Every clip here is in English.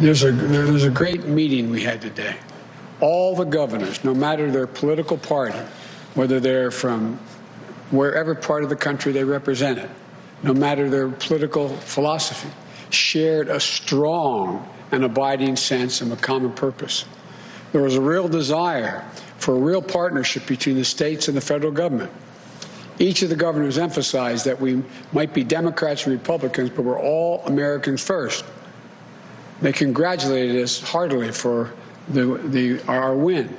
There's a great meeting we had today. All the governors, no matter their political party, whether they're from wherever part of the country they represented, no matter their political philosophy, shared a strong and abiding sense of a common purpose. There was a real desire for a real partnership between the states and the federal government. Each of the governors emphasized that we might be Democrats and Republicans, but we're all Americans first. They congratulated us heartily for our win.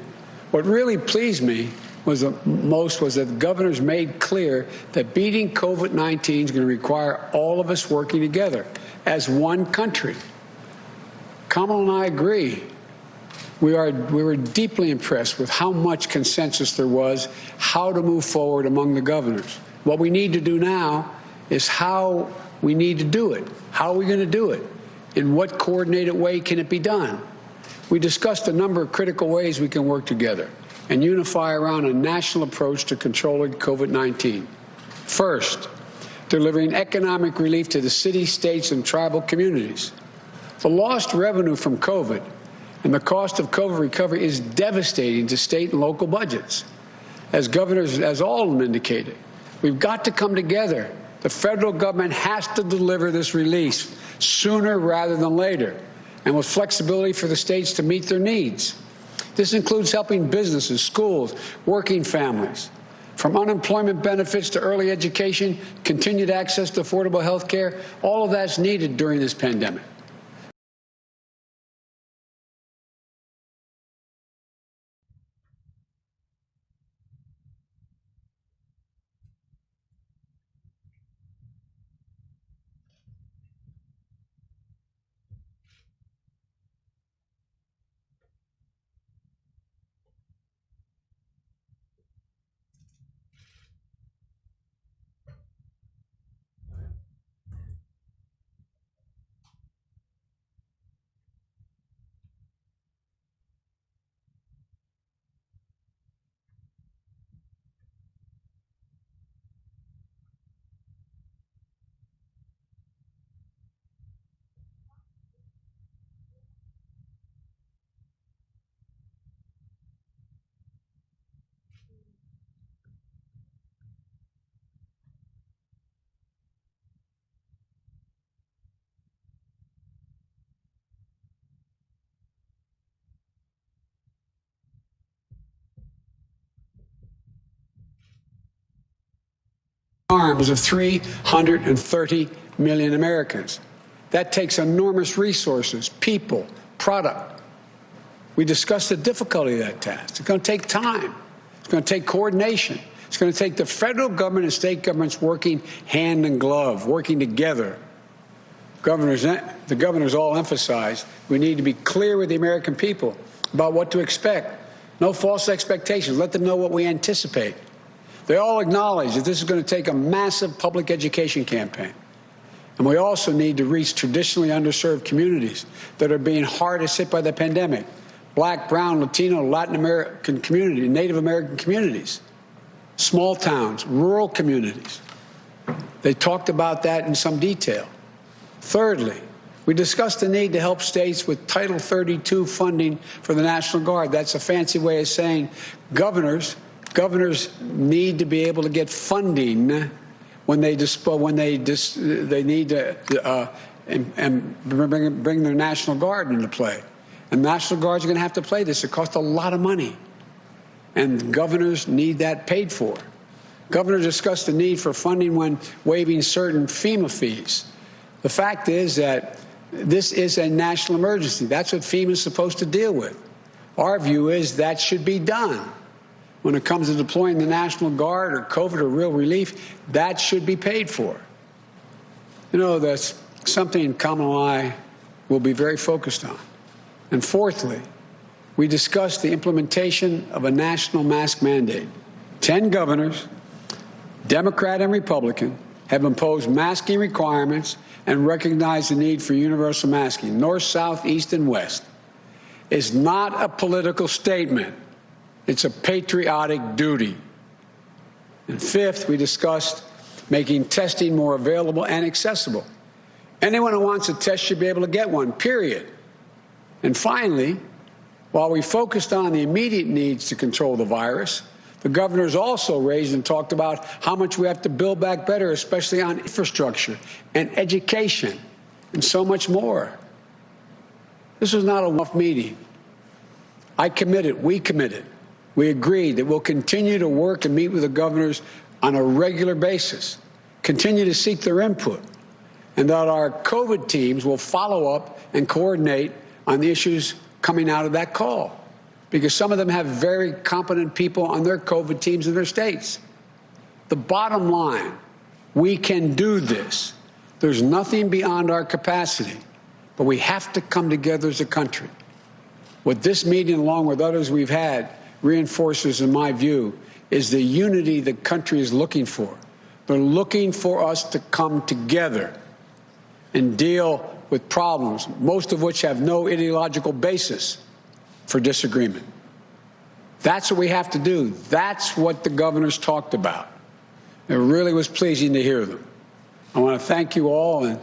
What really pleased me was that the governors made clear that beating COVID-19 is going to require all of us working together as one country. Kamala and I agree. We were deeply impressed with how much consensus there was, how to move forward among the governors. What we need to do now is how we need to do it. How are we going to do it? In what coordinated way can it be done? We discussed a number of critical ways we can work together and unify around a national approach to controlling COVID-19. First, delivering economic relief to the cities, states, and tribal communities. The lost revenue from COVID and the cost of COVID recovery is devastating to state and local budgets. As governors, as all of them indicated, we've got to come together. The federal government has to deliver this relief sooner rather than later, and with flexibility for the states to meet their needs. This includes helping businesses, schools, working families, from unemployment benefits to early education, continued access to affordable health care. All of that's needed during this pandemic. Arms of 330 million Americans. That takes enormous resources, people, product. We discussed the difficulty of that task. It's going to take time. It's going to take coordination. It's going to take the federal government and state governments working hand in glove, working together. The governors all emphasized we need to be clear with the American people about what to expect. No false expectations. Let them know what we anticipate. They all acknowledge that this is going to take a massive public education campaign. And we also need to reach traditionally underserved communities that are being hardest hit by the pandemic. Black, brown, Latino, Latin American community, Native American communities, small towns, rural communities. They talked about that in some detail. Thirdly, we discussed the need to help states with Title 32 funding for the National Guard. That's a fancy way of saying governors need to be able to get funding when they need to bring their National Guard into play. And National Guards are going to have to play this. It costs a lot of money. And governors need that paid for. Governors discussed the need for funding when waiving certain FEMA fees. The fact is that this is a national emergency. That's what FEMA is supposed to deal with. Our view is that should be done. When it comes to deploying the National Guard or COVID or real relief, that should be paid for. You know, that's something Kamala and I will be very focused on. And fourthly, we discussed the implementation of a national mask mandate. 10 governors, Democrat and Republican, have imposed masking requirements and recognized the need for universal masking, north, south, east, and west. It's not a political statement. It's a patriotic duty. And fifth, we discussed making testing more available and accessible. Anyone who wants a test should be able to get one, period. And finally, while we focused on the immediate needs to control the virus, the governors also raised and talked about how much we have to build back better, especially on infrastructure and education and so much more. This was not a one-off meeting. We committed, we agreed that we'll continue to work and meet with the governors on a regular basis, continue to seek their input, and that our COVID teams will follow up and coordinate on the issues coming out of that call, because some of them have very competent people on their COVID teams in their states. The bottom line, we can do this. There's nothing beyond our capacity, but we have to come together as a country. What this meeting, along with others we've had, reinforces, in my view, is the unity the country is looking for. They're looking for us to come together and deal with problems, most of which have no ideological basis for disagreement. That's what we have to do. That's what the governors talked about. It really was pleasing to hear them. I want to thank you all, and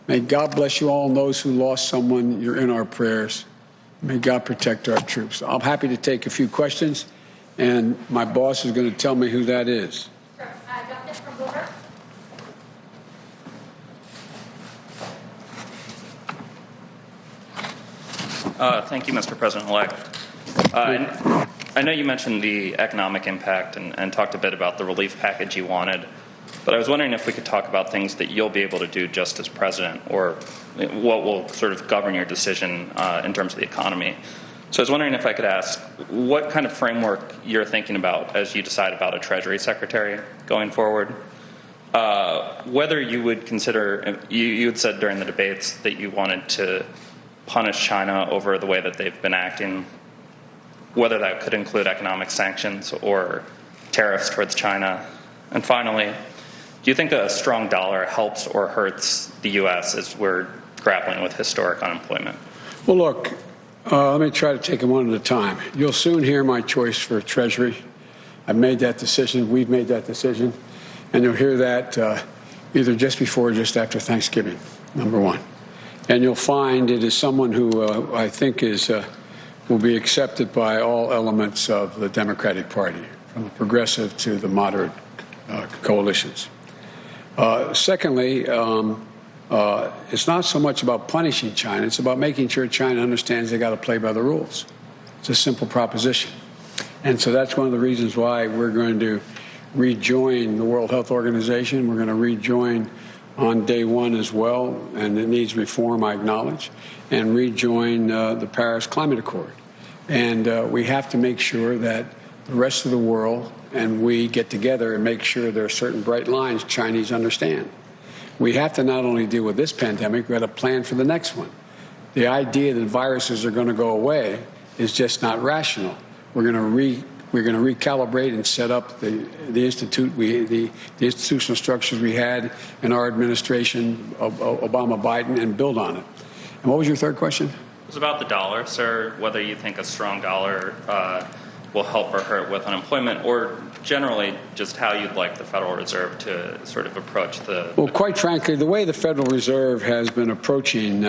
may God bless you all and those who lost someone. You're in our prayers. May God protect our troops. I'm happy to take a few questions, and my boss is going to tell me who that is. Sure. Justice from Booker. Thank you, Mr. President-elect. I know you mentioned the economic impact and talked a bit about the relief package you wanted, but I was wondering if we could talk about things that you'll be able to do just as president, or what will sort of govern your decision in terms of the economy. So I was wondering if I could ask what kind of framework you're thinking about as you decide about a Treasury Secretary going forward. Whether you would consider, you had said during the debates that you wanted to punish China over the way that they've been acting, whether that could include economic sanctions or tariffs towards China. And finally, do you think a strong dollar helps or hurts the U.S. as we're grappling with historic unemployment? Well, look, let me try to take them one at a time. You'll soon hear my choice for Treasury. I've made that decision. We've made that decision. And you'll hear that either just before or just after Thanksgiving, number one. And you'll find it is someone who I think will be accepted by all elements of the Democratic Party, from the progressive to the moderate coalitions. Secondly, it's not so much about punishing China. It's about making sure China understands they got to play by the rules. It's a simple proposition. And so that's one of the reasons why we're going to rejoin the World Health Organization. We're going to rejoin on day one as well, and it needs reform, I acknowledge, and rejoin the Paris Climate Accord. And we have to make sure that the rest of the world and we get together and make sure there are certain bright lines Chinese understand. We have to not only deal with this pandemic, we have to plan for the next one. The idea that viruses are going to go away is just not rational. We're going to recalibrate and set up the institutional structures we had in our administration of Obama-Biden and build on it. And what was your third question? It was about the dollar, sir, whether you think a strong dollar will help or hurt with unemployment, or generally just how you'd like the Federal Reserve to sort of approach the... Well, quite frankly, the way the Federal Reserve has been approaching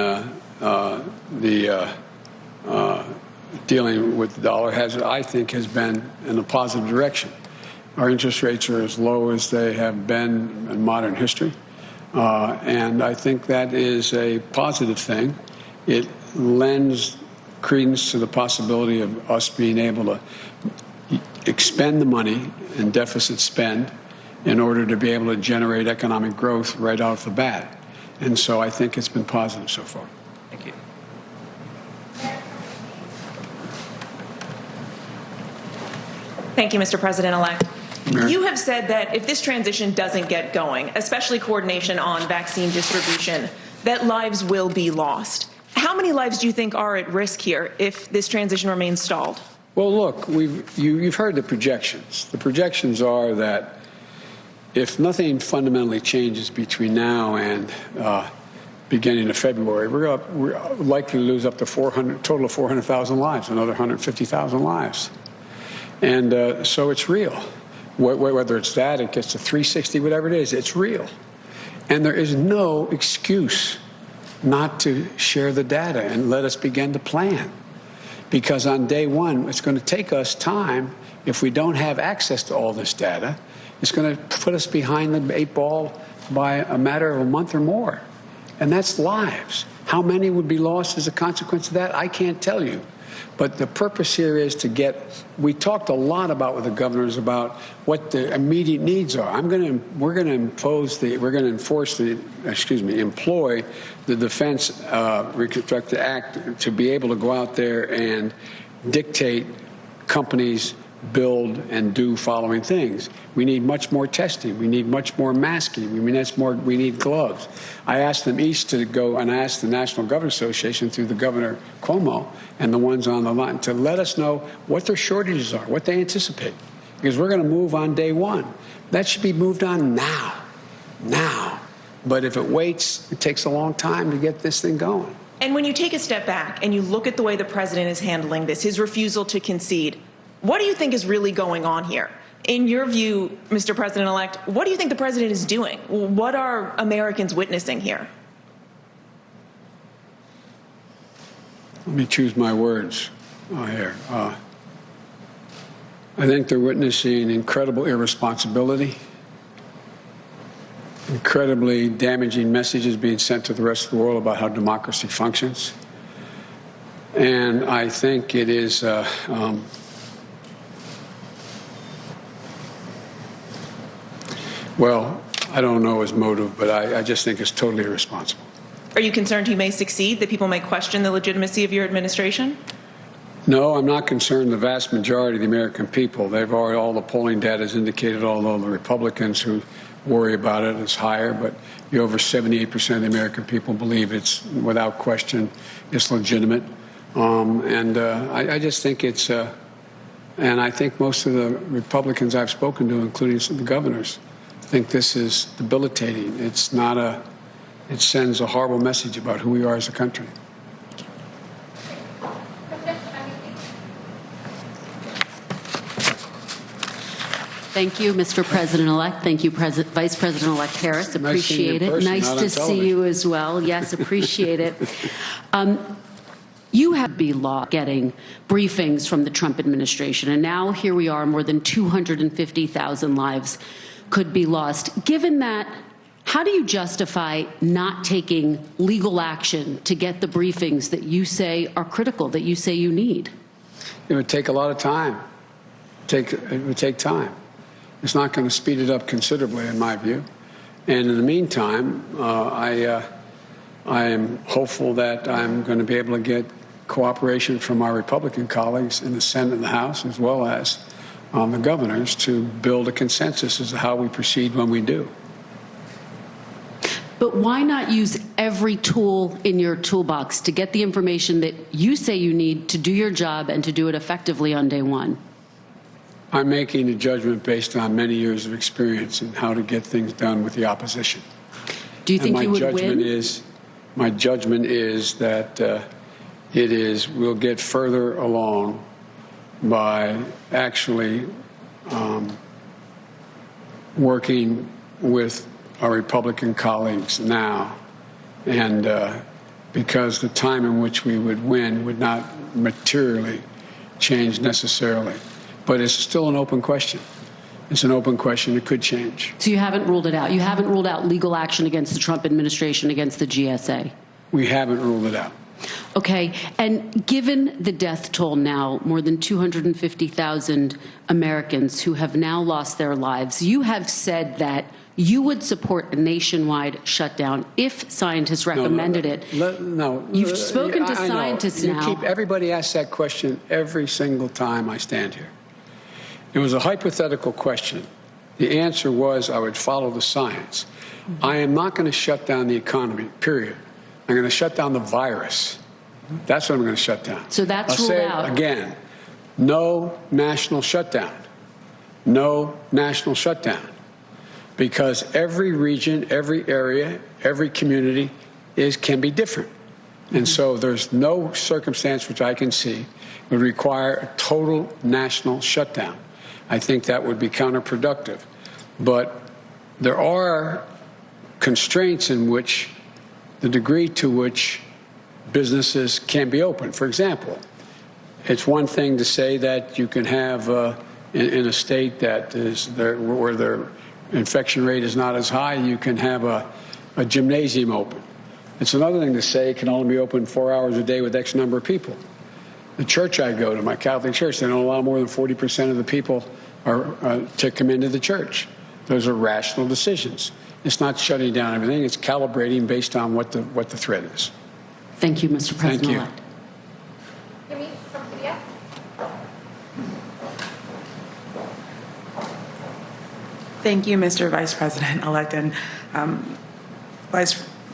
dealing with the dollar I think, has been in a positive direction. Our interest rates are as low as they have been in modern history, and I think that is a positive thing. It lends credence to the possibility of us being able to expend the money and deficit spend in order to be able to generate economic growth right off the bat. And so I think it's been positive so far. Thank you. Thank you, Mr. President-elect. You have said that if this transition doesn't get going, especially coordination on vaccine distribution, that lives will be lost. How many lives do you think are at risk here if this transition remains stalled? Well, look, you've heard the projections. The projections are that if nothing fundamentally changes between now and beginning of February, we're likely to lose up to total of 400,000 lives, another 150,000 lives. And so it's real. Whether it's that, it gets to 360, whatever it is, it's real. And there is no excuse not to share the data and let us begin to plan. Because on day one, it's going to take us time. If we don't have access to all this data, it's going to put us behind the 8 ball by a matter of a month or more. And that's lives. How many would be lost as a consequence of that? I can't tell you. But the purpose here is to we talked a lot about with the governors about what the immediate needs are. We're going to employ the Defense Reconstruction Act to be able to go out there and dictate companies build and do following things. We need much more testing. We need much more masking. We need gloves. I asked them each to go, and I asked the National Governors Association through the Governor Cuomo and the ones on the line to let us know what their shortages are, what they anticipate. Because we're going to move on day one. That should be moved on now. But if it waits, it takes a long time to get this thing going. And when you take a step back and you look at the way the president is handling this, his refusal to concede, what do you think is really going on here? In your view, Mr. President-elect, what do you think the president is doing? What are Americans witnessing here? Let me choose my words here. I think they're witnessing incredible irresponsibility, incredibly damaging messages being sent to the rest of the world about how democracy functions. And I think it is well, I don't know his motive, but I just think it's totally irresponsible. Are you concerned he may succeed, that people may question the legitimacy of your administration? No, I'm not concerned. The vast majority of the American people, they've already, all the polling data has indicated, although the Republicans who worry about it is higher, but over 78% of the American people believe it's, without question, it's legitimate. I just think it's, and I think most of the Republicans I've spoken to, including some of the governors, think this is debilitating. It sends a horrible message about who we are as a country. Thank you, Mr. President-elect. Thank you, Vice President-elect Harris. Appreciate it. Nice to see you as well. Yes, appreciate it. You have be law getting briefings from the Trump administration, and now here we are, more than 250,000 lives could be lost. Given that, how do you justify not taking legal action to get the briefings that you say are critical, that you say you need? It would take a lot of time. It would take time. It's not going to speed it up considerably, in my view. And in the meantime, I am hopeful that I'm going to be able to get cooperation from our Republican colleagues in the Senate and the House, as well as the governors, to build a consensus as to how we proceed when we do. But why not use every tool in your toolbox to get the information that you say you need to do your job and to do it effectively on day one? I'm making a judgment based on many years of experience in how to get things done with the opposition. Do you think you would win? My judgment is that we'll get further along by actually working with our Republican colleagues now, and because the time in which we would win would not materially change necessarily. But it's still an open question. It's an open question. It could change. So you haven't ruled it out? You haven't ruled out legal action against the Trump administration, against the GSA? We haven't ruled it out. Okay. And given the death toll now, more than 250,000 Americans who have now lost their lives, you have said that you would support a nationwide shutdown if scientists recommended it. You've spoken to scientists now. Everybody asks that question every single time I stand here. It was a hypothetical question. The answer was I would follow the science. I am not going to shut down the economy, period. I'm going to shut down the virus. That's what I'm going to shut down. So that's ruled out. Again, no national shutdown. No national shutdown. Because every region, every area, every community can be different. And so there's no circumstance which I can see would require a total national shutdown. I think that would be counterproductive. But there are constraints in which the degree to which businesses can be open. For example, it's one thing to say that you can have in a state that is there, where their infection rate is not as high, you can have a gymnasium open. It's another thing to say it can only be open 4 hours a day with X number of people. The church I go to, my Catholic church, they don't allow more than 40% of the people to come into the church. Those are rational decisions. It's not shutting down everything. It's calibrating based on what the threat is. Thank you, Mr. President-elect. Yami from CBS. Thank you, Mr. Vice President-elect, and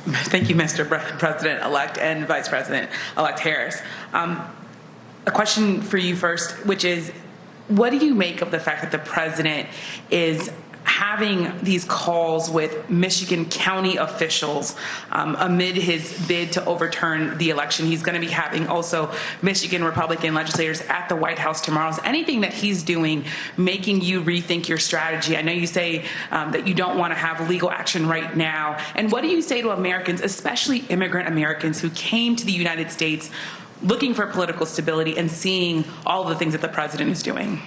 thank you, Mr. President-elect and Vice President-elect Harris. A question for you first, which is, what do you make of the fact that the president is having these calls with Michigan county officials amid his bid to overturn the election? He's going to be having also Michigan Republican legislators at the White House tomorrow. Is anything that he's doing making you rethink your strategy? I know you say that you don't want to have legal action right now. And what do you say to Americans, especially immigrant Americans who came to the United States looking for political stability and seeing all of the things that the president is doing?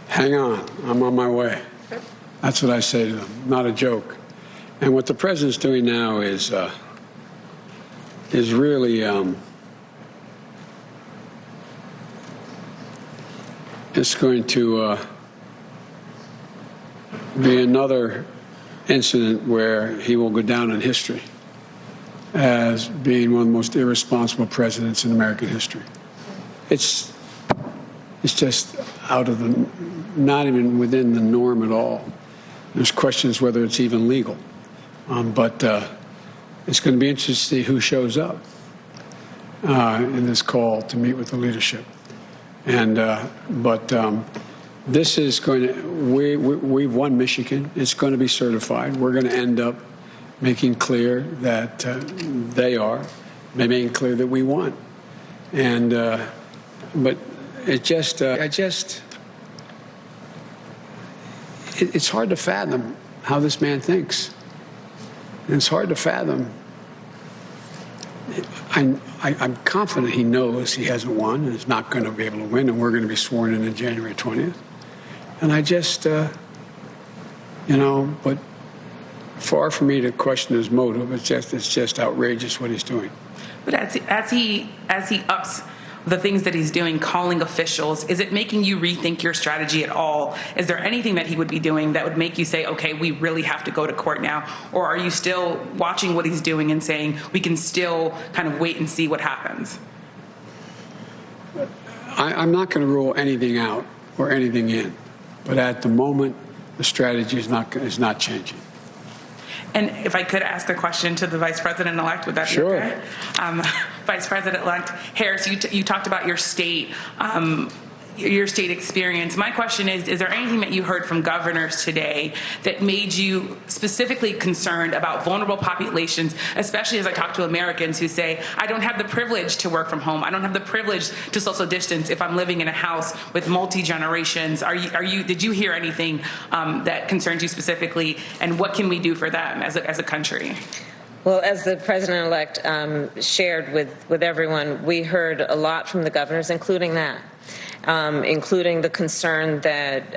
Hang on, I'm on my way. That's what I say to them, not a joke. And what the president's doing now is really it's going to be another incident where he will go down in history as being one of the most irresponsible presidents in American history. It's just out of the, not even within the norm at all. There's questions whether it's even legal. But it's going to be interesting to see who shows up in this call to meet with the leadership. And this is going to, we've won Michigan. It's going to be certified. We're going to end up making clear that they are, making clear that we won. And, but it just, it's hard to fathom how this man thinks. And it's hard to fathom. I'm confident he knows he hasn't won and is not going to be able to win, and we're going to be sworn in on January 20th. And I just, but far from me to question his motive, it's just outrageous what he's doing. But as he ups the things that he's doing, calling officials, is it making you rethink your strategy at all? Is there anything that he would be doing that would make you say, okay, we really have to go to court now? Or are you still watching what he's doing and saying we can still kind of wait and see what happens? I'm not going to rule anything out or anything in, but at the moment, the strategy is not changing. And if I could ask a question to the Vice President-elect, would that be Sure. okay? Vice President-elect Harris, you talked about your state experience. My question is there anything that you heard from governors today that made you specifically concerned about vulnerable populations, especially as I talk to Americans who say, I don't have the privilege to work from home. I don't have the privilege to social distance if I'm living in a house with multi-generations. Did you hear anything that concerns you specifically, and what can we do for them as a country? Well, as the president-elect shared with everyone, we heard a lot from the governors, including that. Including the concern that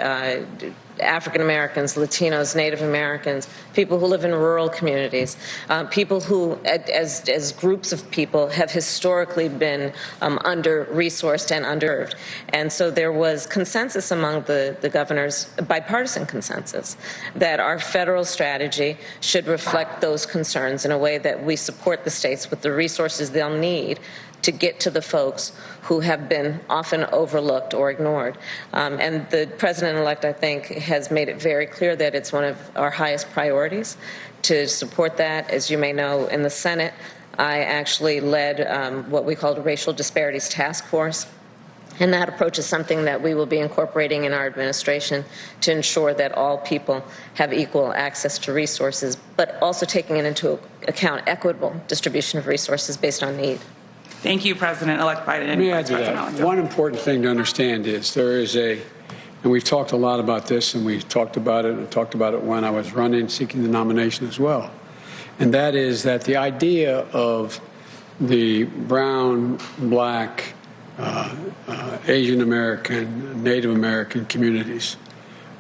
African Americans, Latinos, Native Americans, people who live in rural communities, people who, as groups of people, have historically been under-resourced and underserved. And so there was consensus among the governors, bipartisan consensus, that our federal strategy should reflect those concerns in a way that we support the states with the resources they'll need to get to the folks who have been often overlooked or ignored. And the president-elect, I think, has made it very clear that it's one of our highest priorities to support that. As you may know, in the Senate, I actually led what we called a Racial Disparities Task Force. And that approach is something that we will be incorporating in our administration to ensure that all people have equal access to resources, but also taking into account equitable distribution of resources based on need. Thank you, President-elect Biden. Let me add to that. One important thing to understand is there is and we've talked a lot about this, and we talked about it when I was running, seeking the nomination as well, and that is that the idea of the brown, black, Asian American, Native American communities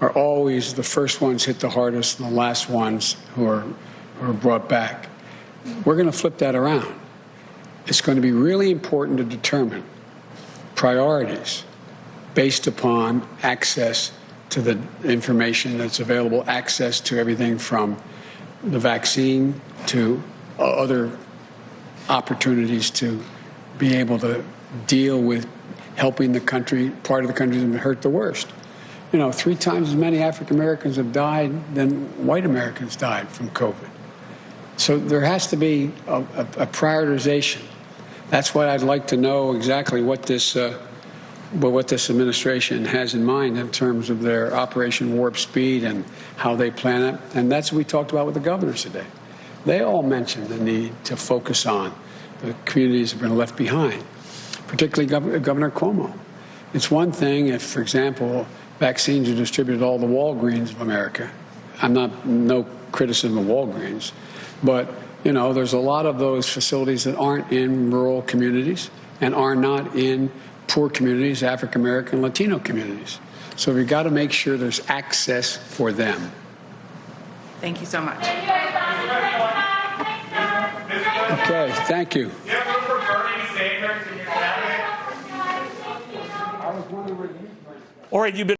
are always the first ones hit the hardest and the last ones who are brought back. We're going to flip that around. It's going to be really important to determine priorities based upon access to the information that's available, access to everything from the vaccine to other opportunities to be able to deal with helping the country, part of the country that's been hurt the worst. 3 times as many African Americans have died than white Americans died from COVID. So there has to be a prioritization. That's why I'd like to know exactly what this administration has in mind in terms of their Operation Warp Speed and how they plan it. And that's what we talked about with the governors today. They all mentioned the need to focus on the communities that have been left behind, particularly Governor Cuomo. It's one thing if, for example, vaccines are distributed to all the Walgreens of America. No criticism of Walgreens, but there's a lot of those facilities that aren't in rural communities and are not in poor communities, African American, Latino communities. So we've got to make sure there's access for them. Thank you so much. Okay, thank you. All right, you've been.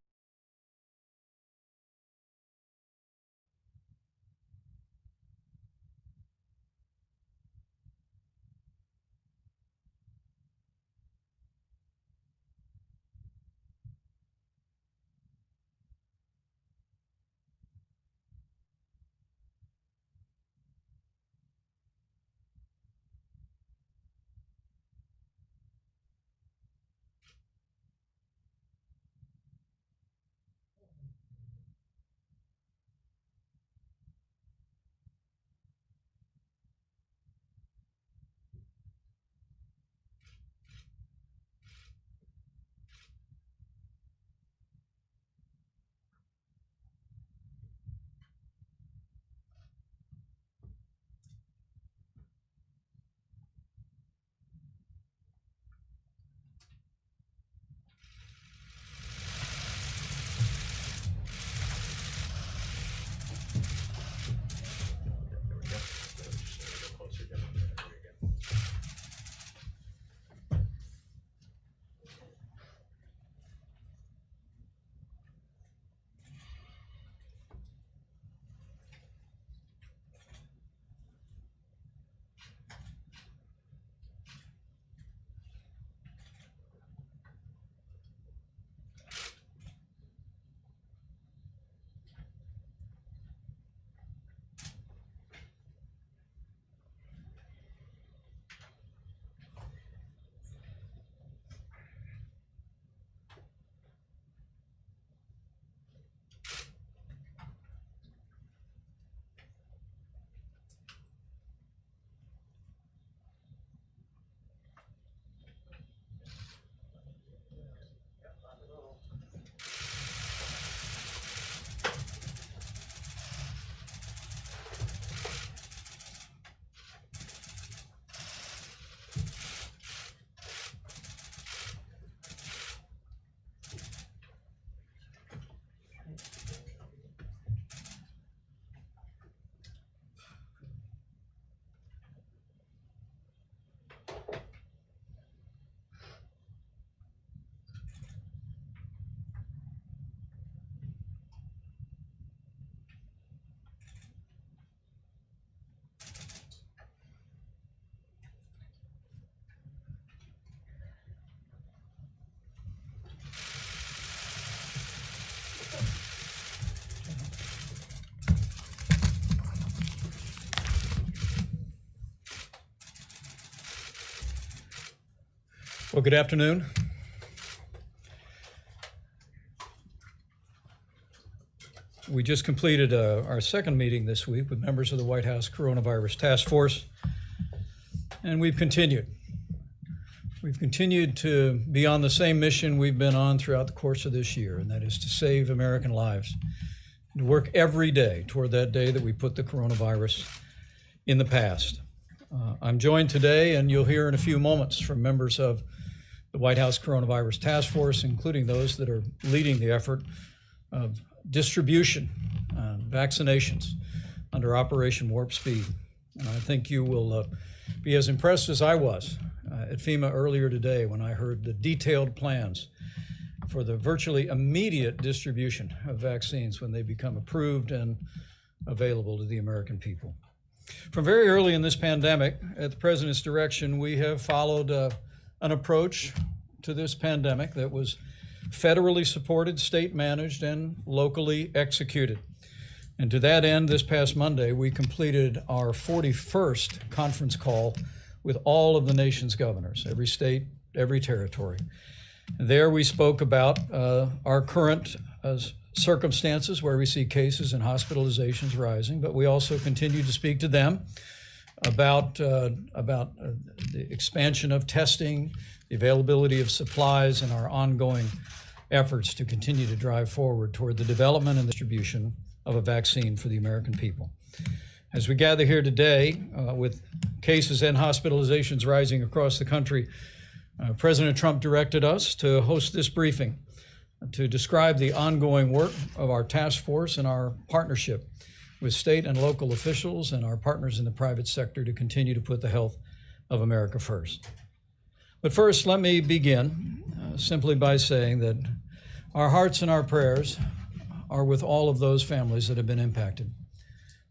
Well, good afternoon. We just completed our second meeting this week with members of the White House Coronavirus Task Force, and we've continued. We've continued to be on the same mission we've been on throughout the course of this year, and that is to save American lives, and to work every day toward that day that we put the coronavirus in the past. I'm joined today, and you'll hear in a few moments from members of the White House Coronavirus Task Force, including those that are leading the effort of distribution, vaccinations under Operation Warp Speed. And I think you will be as impressed as I was at FEMA earlier today when I heard the detailed plans for the virtually immediate distribution of vaccines when they become approved and available to the American people. From very early in this pandemic, at the President's direction, we have followed an approach to this pandemic that was federally supported, state managed, and locally executed. And to that end, this past Monday, we completed our 41st conference call with all of the nation's governors, every state, every territory. There we spoke about our current circumstances where we see cases and hospitalizations rising, but we also continue to speak to them about the expansion of testing, the availability of supplies, and our ongoing efforts to continue to drive forward toward the development and distribution of a vaccine for the American people. As we gather here today, with cases and hospitalizations rising across the country, President Trump directed us to host this briefing to describe the ongoing work of our task force and our partnership with state and local officials and our partners in the private sector to continue to put the health of America first. But first, let me begin simply by saying that our hearts and our prayers are with all of those families that have been impacted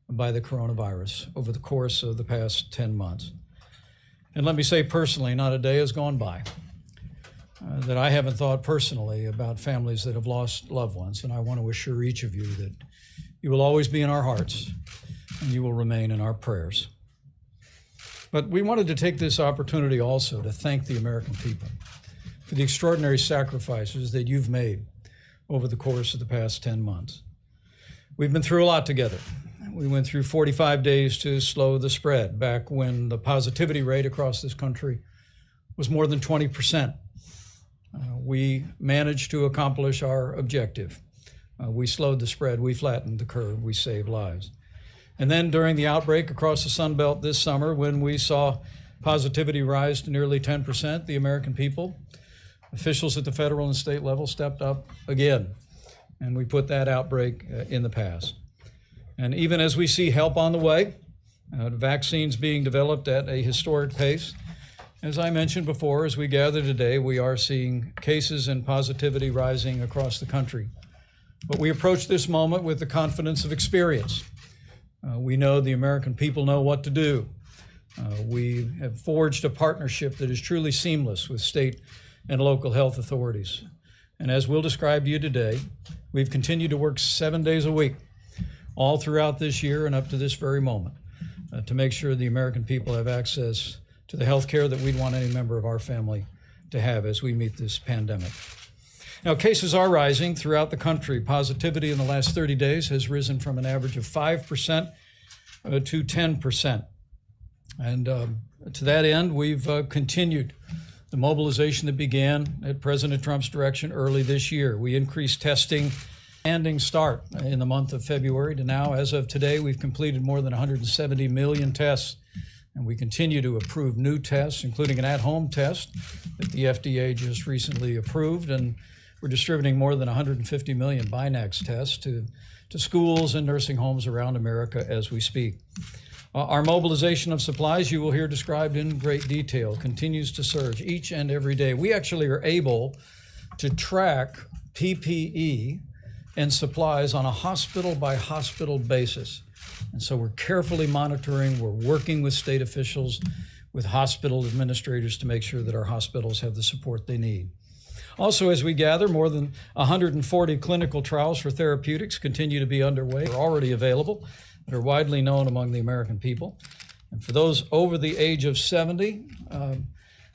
by the coronavirus over the course of the past 10 months. And let me say personally, not a day has gone by that I haven't thought personally about families that have lost loved ones. And I want to assure each of you that you will always be in our hearts and you will remain in our prayers. But we wanted to take this opportunity also to thank the American people for the extraordinary sacrifices that you've made over the course of the past 10 months. We've been through a lot together. We went through 45 days to slow the spread back when the positivity rate across this country was more than 20%. We managed to accomplish our objective. We slowed the spread, we flattened the curve, we saved lives. And then during the outbreak across the Sun Belt this summer, when we saw positivity rise to nearly 10%, the American people, officials at the federal and state level stepped up again, and we put that outbreak in the past. And even as we see help on the way, vaccines being developed at a historic pace, as I mentioned before, as we gather today, we are seeing cases and positivity rising across the country. But we approach this moment with the confidence of experience. We know the American people know what to do. We have forged a partnership that is truly seamless with state and local health authorities. And as we'll describe to you today, we've continued to work 7 days a week, all throughout this year and up to this very moment, to make sure the American people have access to the health care that we'd want any member of our family to have as we meet this pandemic. Now, cases are rising throughout the country. Positivity in the last 30 days has risen from an average of 5% to 10%. And to that end, we've continued the mobilization that began at President Trump's direction early this year. We increased testing, standing start in the month of February to now. As of today, we've completed more than 170 million tests, and we continue to approve new tests, including an at-home test that the FDA just recently approved, and we're distributing more than 150 million Binax tests to schools and nursing homes around America as we speak. Our mobilization of supplies, you will hear described in great detail, continues to surge each and every day. We actually are able to track PPE and supplies on a hospital-by-hospital basis. And so we're carefully monitoring, we're working with state officials, with hospital administrators to make sure that our hospitals have the support they need. Also, as we gather, more than 140 clinical trials for therapeutics continue to be underway, are already available, that are widely known among the American people. And for those over the age of 70,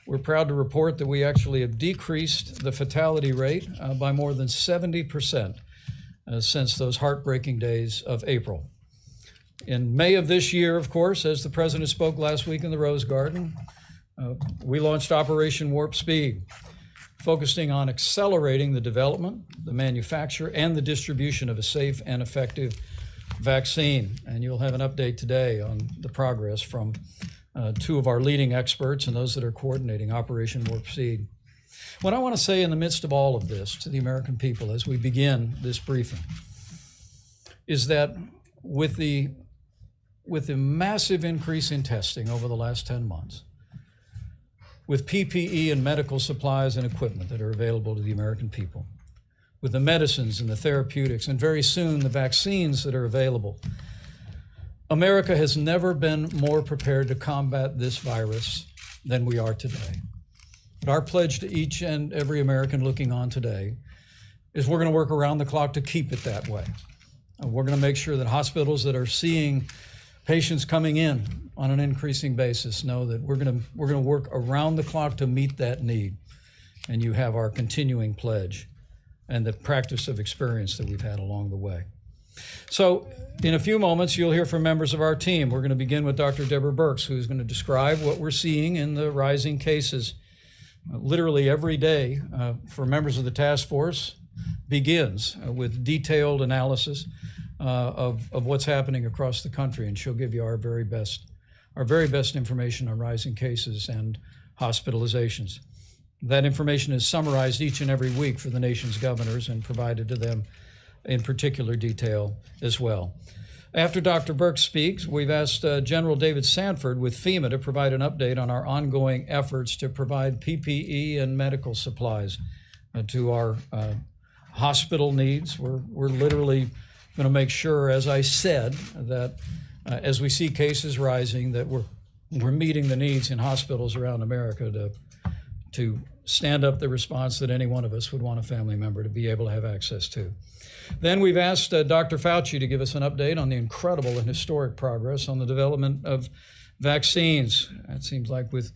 we're proud to report that we actually have decreased the fatality rate by more than 70% since those heartbreaking days of April. In May of this year, of course, as the President spoke last week in the Rose Garden, we launched Operation Warp Speed, focusing on accelerating the development, the manufacture, and the distribution of a safe and effective vaccine, and you'll have an update today on the progress from two of our leading experts and those that are coordinating Operation Warp Speed. What I want to say in the midst of all of this to the American people as we begin this briefing is that with the massive increase in testing over the last 10 months, with PPE and medical supplies and equipment that are available to the American people, with the medicines and the therapeutics, and very soon the vaccines that are available, America has never been more prepared to combat this virus than we are today. But our pledge to each and every American looking on today is we're going to work around the clock to keep it that way. We're going to make sure that hospitals that are seeing patients coming in on an increasing basis know that we're going to work around the clock to meet that need. And you have our continuing pledge and the practice of experience that we've had along the way. So in a few moments, you'll hear from members of our team. We're going to begin with Dr. Deborah Birx, who's going to describe what we're seeing in the rising cases. Literally every day for members of the task force begins with detailed analysis of what's happening across the country, and she'll give you our very best information on rising cases and hospitalizations. That information is summarized each and every week for the nation's governors and provided to them in particular detail as well. After Dr. Birx speaks, we've asked General David Sanford with FEMA to provide an update on our ongoing efforts to provide PPE and medical supplies to our hospital needs. We're literally going to make sure, as I said, that as we see cases rising, that we're meeting the needs in hospitals around America to stand up the response that any one of us would want a family member to be able to have access to. Then we've asked Dr. Fauci to give us an update on the incredible and historic progress on the development of vaccines. It seems like with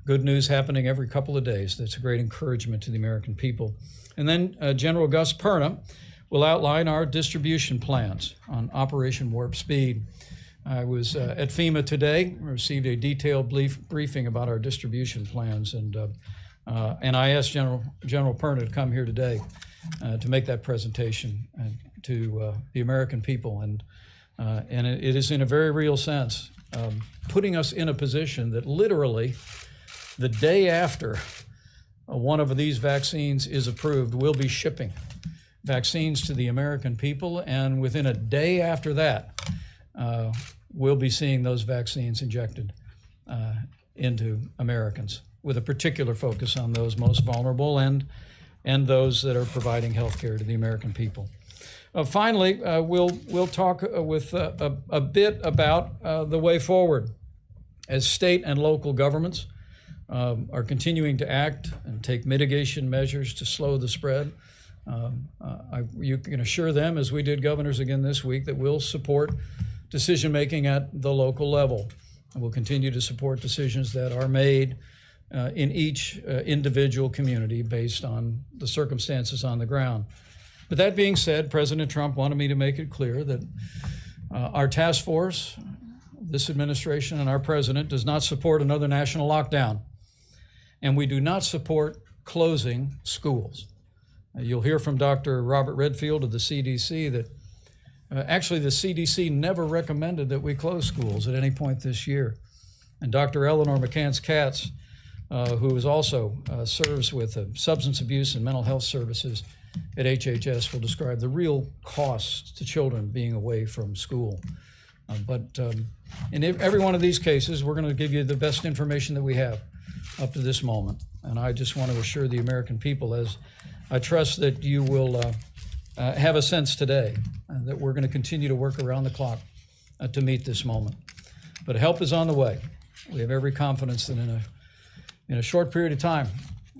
good news happening every couple of days, that's a great encouragement to the American people. And then General Gus Perna will outline our distribution plans on Operation Warp Speed. I was at FEMA today, received a detailed briefing about our distribution plans, and I asked General Perna to come here today to make that presentation to the American people, and it is in a very real sense putting us in a position that literally the day after one of these vaccines is approved, we'll be shipping vaccines to the American people, and within a day after that, we'll be seeing those vaccines injected into Americans, with a particular focus on those most vulnerable and those that are providing health care to the American people. Finally, we'll talk with a bit about the way forward as state and local governments are continuing to act and take mitigation measures to slow the spread. You can assure them, as we did governors again this week, that we'll support decision-making at the local level. And we'll continue to support decisions that are made in each individual community based on the circumstances on the ground. But that being said, President Trump wanted me to make it clear that our task force, this administration, and our president does not support another national lockdown. And we do not support closing schools. You'll hear from Dr. Robert Redfield of the CDC that actually the CDC never recommended that we close schools at any point this year. And Dr. Eleanor McCants-Katz, who is also serves with substance abuse and mental health services at HHS, will describe the real costs to children being away from school. But in every one of these cases, we're going to give you the best information that we have up to this moment. And I just want to assure the American people, as I trust that you will have a sense today, that we're going to continue to work around the clock to meet this moment. But help is on the way. We have every confidence that in a short period of time,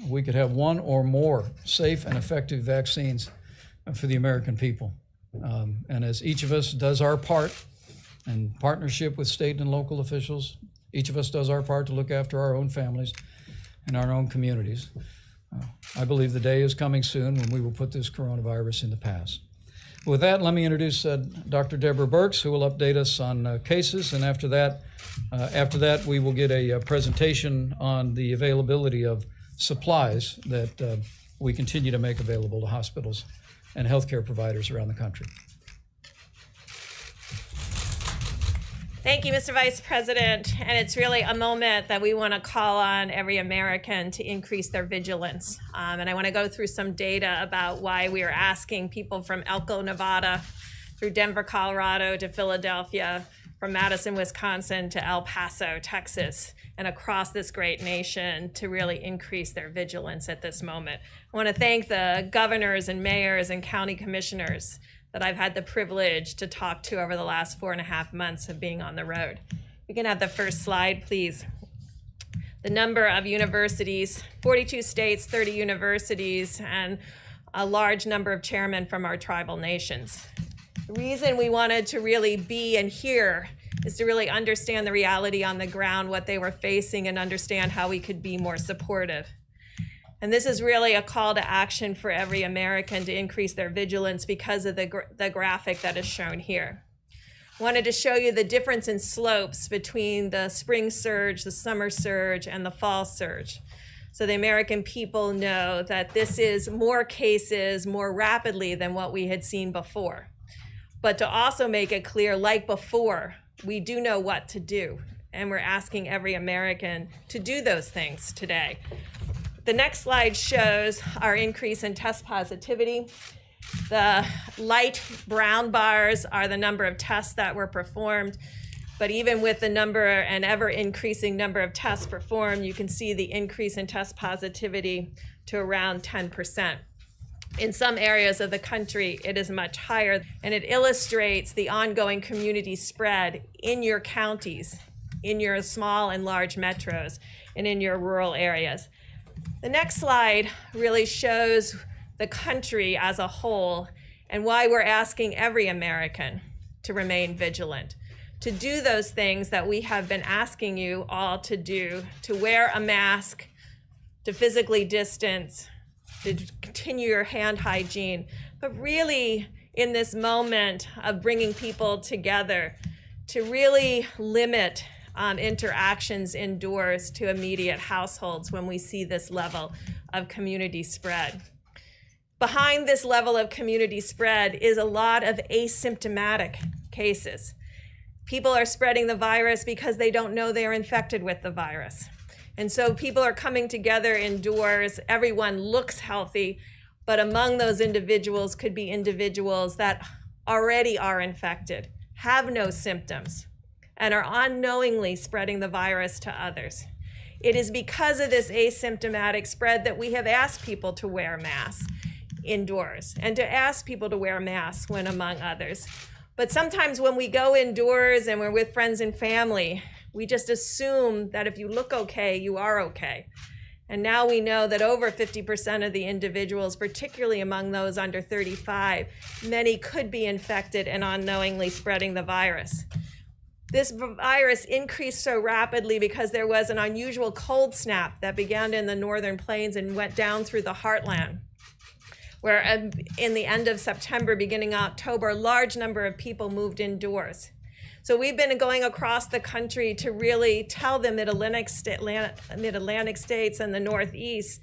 we could have one or more safe and effective vaccines for the American people. And as each of us does our part in partnership with state and local officials, each of us does our part to look after our own families and our own communities. I believe the day is coming soon when we will put this coronavirus in the past. With that, let me introduce Dr. Deborah Birx, who will update us on cases, and after that, we will get a presentation on the availability of supplies that we continue to make available to hospitals and healthcare providers around the country. Thank you, Mr. Vice President. And it's really a moment that we want to call on every American to increase their vigilance. And I want to go through some data about why we are asking people from Elko, Nevada, through Denver, Colorado, to Philadelphia, from Madison, Wisconsin, to El Paso, Texas, and across this great nation to really increase their vigilance at this moment. I want to thank the governors and mayors and county commissioners that I've had the privilege to talk to over the last 4.5 months of being on the road. We can have the first slide, please. The number of universities, 42 states, 30 universities, and a large number of chairmen from our tribal nations. The reason we wanted to really be and hear is to really understand the reality on the ground, what they were facing, and understand how we could be more supportive. And this is really a call to action for every American to increase their vigilance because of the graphic that is shown here. I wanted to show you the difference in slopes between the spring surge, the summer surge, and the fall surge. So the American people know that this is more cases more rapidly than what we had seen before. But to also make it clear, like before, we do know what to do. And we're asking every American to do those things today. The next slide shows our increase in test positivity. The light brown bars are the number of tests that were performed. But even with the number and ever increasing number of tests performed, you can see the increase in test positivity to around 10%. In some areas of the country, it is much higher, and it illustrates the ongoing community spread in your counties, in your small and large metros, and in your rural areas. The next slide really shows the country as a whole and why we're asking every American to remain vigilant, to do those things that we have been asking you all to do, to wear a mask, to physically distance, to continue your hand hygiene, but really in this moment of bringing people together, to really limit interactions indoors to immediate households when we see this level of community spread. Behind this level of community spread is a lot of asymptomatic cases. People are spreading the virus because they don't know they're infected with the virus. And so people are coming together indoors. Everyone looks healthy, but among those individuals could be individuals that already are infected, have no symptoms, and are unknowingly spreading the virus to others. It is because of this asymptomatic spread that we have asked people to wear masks indoors and to ask people to wear masks when among others. But sometimes when we go indoors and we're with friends and family, we just assume that if you look okay, you are okay. And now we know that over 50% of the individuals, particularly among those under 35, many could be infected and unknowingly spreading the virus. This virus increased so rapidly because there was an unusual cold snap that began in the northern plains and went down through the heartland, where in the end of September, beginning October, a large number of people moved indoors. So we've been going across the country to really tell the Mid-Atlantic states and the Northeast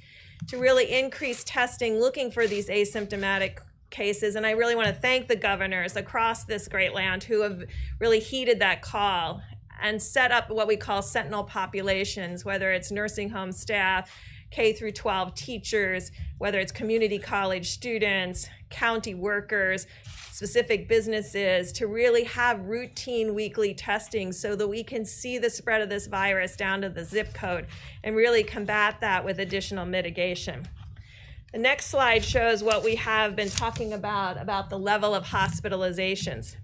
to really increase testing, looking for these asymptomatic cases. And I really want to thank the governors across this great land who have really heeded that call and set up what we call sentinel populations, whether it's nursing home staff, K through 12 teachers, whether it's community college students, county workers, specific businesses, to really have routine weekly testing so that we can see the spread of this virus down to the zip code and really combat that with additional mitigation. The next slide shows what we have been talking about the level of hospitalizations.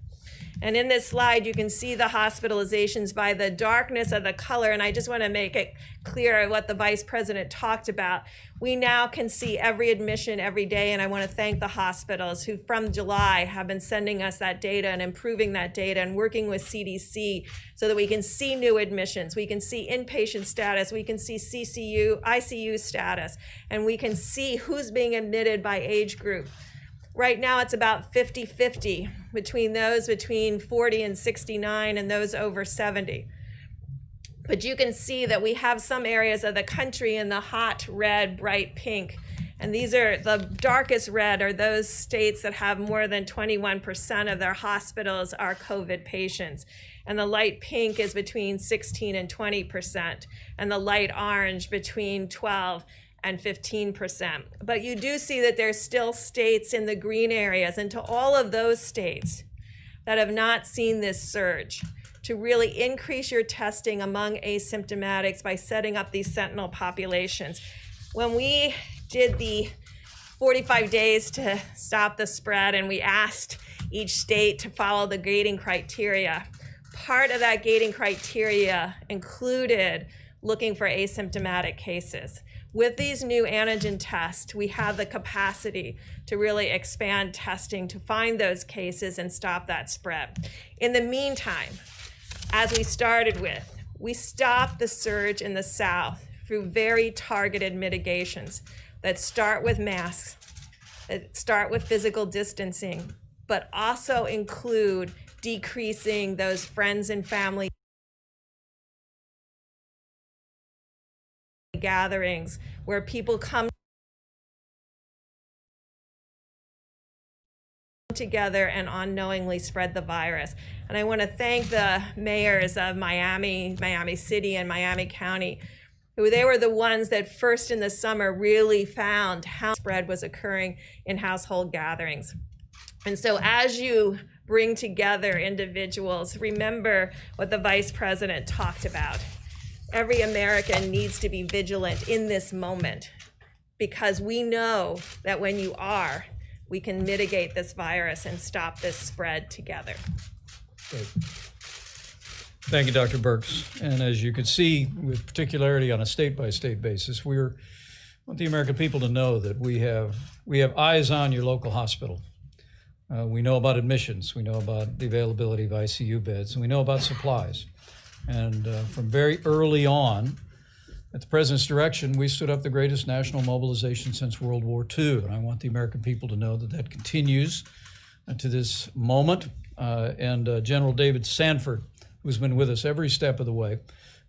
And in this slide, you can see the hospitalizations by the darkness of the color. And I just want to make it clear what the Vice President talked about. We now can see every admission every day. And I want to thank the hospitals who from July have been sending us that data and improving that data and working with CDC so that we can see new admissions. We can see inpatient status. We can see ICU status. And we can see who's being admitted by age group. Right now, it's about 50-50 between those between 40 and 69 and those over 70. But you can see that we have some areas of the country in the hot red, bright pink. And these are the darkest red are those states that have more than 21% of their hospitals are COVID patients. and the light pink is between 16 and 20%, and the light orange between 12 and 15%. But you do see that there's still states in the green areas, and to all of those states that have not seen this surge, to really increase your testing among asymptomatics by setting up these sentinel populations. When we did the 45 days to stop the spread and we asked each state to follow the gating criteria, part of that gating criteria included looking for asymptomatic cases. With these new antigen tests, we have the capacity to really expand testing to find those cases and stop that spread. In the meantime, as we started with, we stopped the surge in the South through very targeted mitigations that start with masks, that start with physical distancing, but also include decreasing those friends and family gatherings where people come together and unknowingly spread the virus. And I want to thank the mayors of Miami, Miami City and Miami County, who they were the ones that first in the summer really found how spread was occurring in household gatherings. And so as you bring together individuals, remember what the Vice President talked about. Every American needs to be vigilant in this moment, because we know that when you are, we can mitigate this virus and stop this spread together. Great. Thank you, Dr. Birx. And as you can see, with particularity on a state-by-state basis, we want the American people to know that we have eyes on your local hospital. We know about admissions, we know about the availability of ICU beds, and we know about supplies. And from very early on, at the President's direction, we stood up the greatest national mobilization since World War II. And I want the American people to know that that continues to this moment. And General David Sanford, who's been with us every step of the way,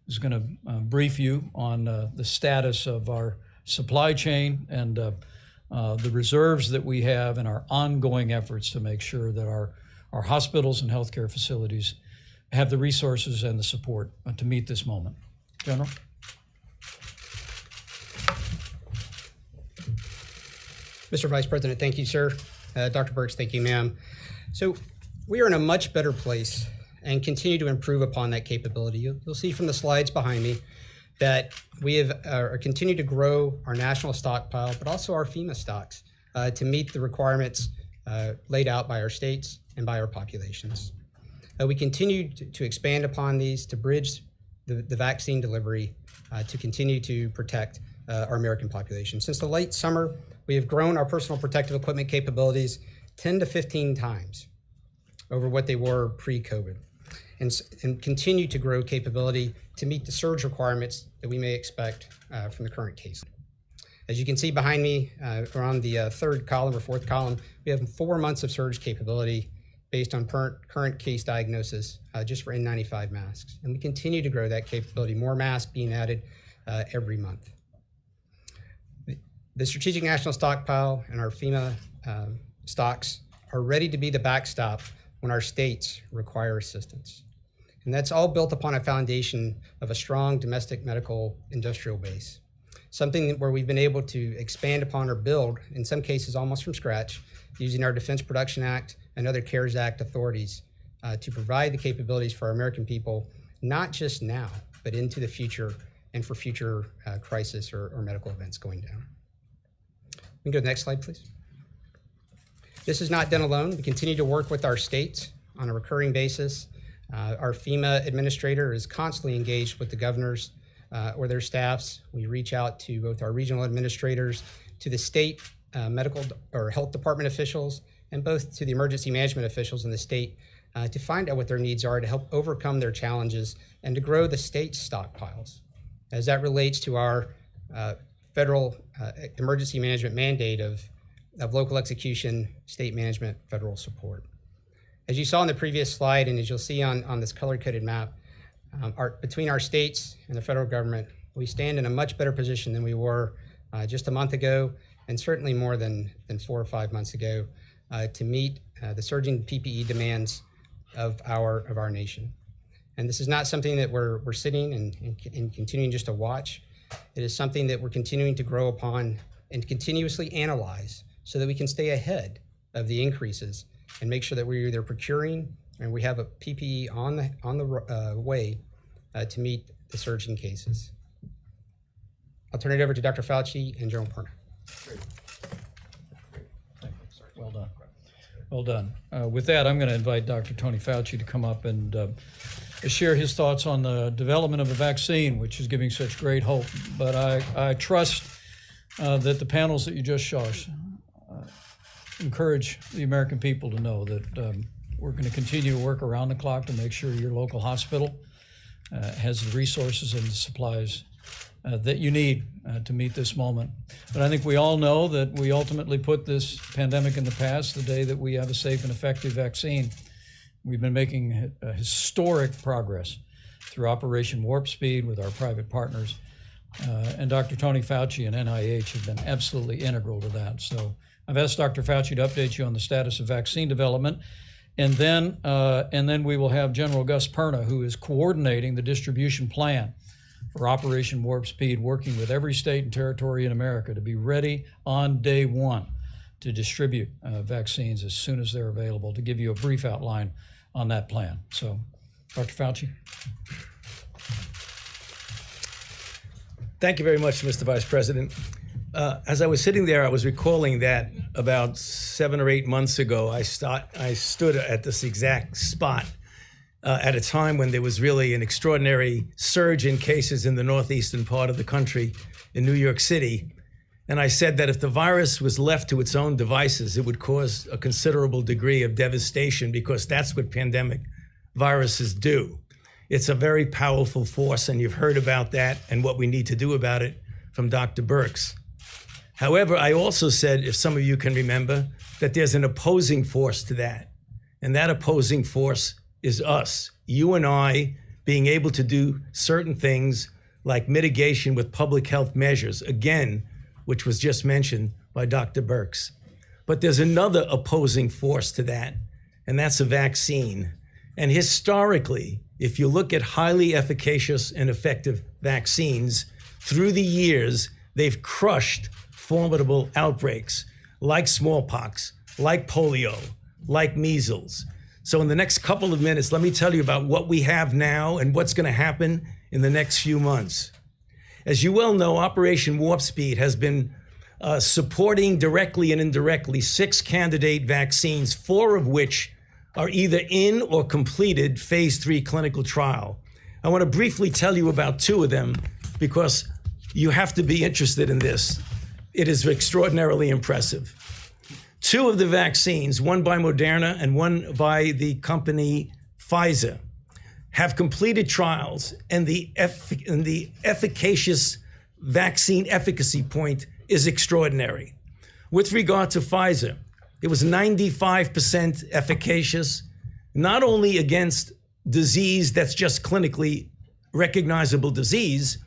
is going to brief you on the status of our supply chain and the reserves that we have and our ongoing efforts to make sure that our hospitals and healthcare facilities have the resources and the support to meet this moment. General? Mr. Vice President, thank you, sir. Dr. Birx, thank you, ma'am. So we are in a much better place and continue to improve upon that capability. You'll see from the slides behind me that we have continued to grow our national stockpile, but also our FEMA stocks to meet the requirements laid out by our states and by our populations. We continue to expand upon these to bridge the vaccine delivery to continue to protect our American population. Since the late summer, we have grown our personal protective equipment capabilities 10 to 15 times over what they were pre-COVID, and continue to grow capability to meet the surge requirements that we may expect from the current case. As you can see behind me, around the third column or fourth column, we have 4 months of surge capability based on current case diagnosis just for N95 masks. And we continue to grow that capability, more masks being added every month. The Strategic National Stockpile and our FEMA stocks are ready to be the backstop when our states require assistance. And that's all built upon a foundation of a strong domestic medical industrial base, something where we've been able to expand upon or build, in some cases almost from scratch, using our Defense Production Act and other CARES Act authorities to provide the capabilities for our American people, not just now, but into the future and for future crisis or medical events going down. We can go to the next slide, please. This is not done alone. We continue to work with our states on a recurring basis. Our FEMA administrator is constantly engaged with the governors or their staffs. We reach out to both our regional administrators, to the state medical or health department officials, and both to the emergency management officials in the state to find out what their needs are to help overcome their challenges and to grow the state's stockpiles. As that relates to our federal emergency management mandate of local execution, state management, federal support. As you saw in the previous slide, and as you'll see on this color-coded map, between our states and the federal government, we stand in a much better position than we were just a month ago, and certainly more than 4 or 5 months ago, to meet the surging PPE demands of our nation. And this is not something that we're sitting and continuing just to watch. It is something that we're continuing to grow upon and continuously analyze so that we can stay ahead of the increases and make sure that we're either procuring and we have a PPE on the way to meet the surging cases. I'll turn it over to Dr. Fauci and General Perna. Well done. Well done. With that, I'm going to invite Dr. Tony Fauci to come up and share his thoughts on the development of a vaccine, which is giving such great hope. But I trust that the panels that you just saw encourage the American people to know that we're going to continue to work around the clock to make sure your local hospital has the resources and the supplies that you need to meet this moment. But I think we all know that we ultimately put this pandemic in the past the day that we have a safe and effective vaccine. We've been making historic progress through Operation Warp Speed with our private partners. And Dr. Tony Fauci and NIH have been absolutely integral to that. So I've asked Dr. Fauci to update you on the status of vaccine development. And then we will have General Gus Perna, who is coordinating the distribution plan for Operation Warp Speed, working with every state and territory in America to be ready on day one to distribute vaccines as soon as they're available, to give you a brief outline on that plan. So, Dr. Fauci. Thank you very much, Mr. Vice President. As I was sitting there, I was recalling that about 7 or 8 months ago, I stood at this exact spot at a time when there was really an extraordinary surge in cases in the northeastern part of the country, in New York City. And I said that if the virus was left to its own devices, it would cause a considerable degree of devastation, because that's what pandemic viruses do. It's a very powerful force, and you've heard about that and what we need to do about it from Dr. Birx. However, I also said, if some of you can remember, that there's an opposing force to that. And that opposing force is us, you and I, being able to do certain things like mitigation with public health measures, again, which was just mentioned by Dr. Birx. But there's another opposing force to that, and that's a vaccine. And historically, if you look at highly efficacious and effective vaccines, through the years, they've crushed formidable outbreaks like smallpox, like polio, like measles. So in the next couple of minutes, let me tell you about what we have now and what's going to happen in the next few months. As you well know, Operation Warp Speed has been supporting directly and indirectly 6 candidate vaccines, 4 of which are either in or completed phase 3 clinical trial. I want to briefly tell you about 2 of them because you have to be interested in this. It is extraordinarily impressive. 2 of the vaccines, one by Moderna and one by the company Pfizer, have completed trials, and the efficacious vaccine efficacy point is extraordinary. With regard to Pfizer, it was 95% efficacious, not only against disease that's just clinically recognizable disease,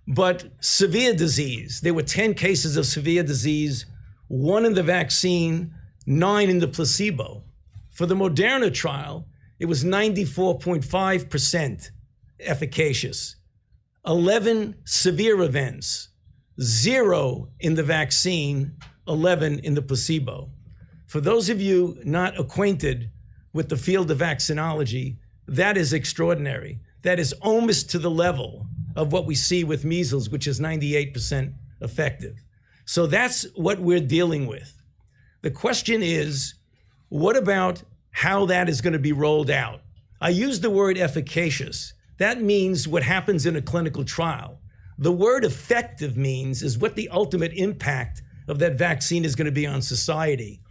but severe disease. There were 10 cases of severe disease, 1 in the vaccine, 9 in the placebo. For the Moderna trial, it was 94.5% efficacious, 11 severe events, 0 in the vaccine, 11 in the placebo. For those of you not acquainted with the field of vaccinology, that is extraordinary. That is almost to the level of what we see with measles, which is 98% effective. So that's what we're dealing with. The question is, what about how that is going to be rolled out? I use the word efficacious. That means what happens in a clinical trial. The word effective means is what the ultimate impact of that vaccine is going to be on society.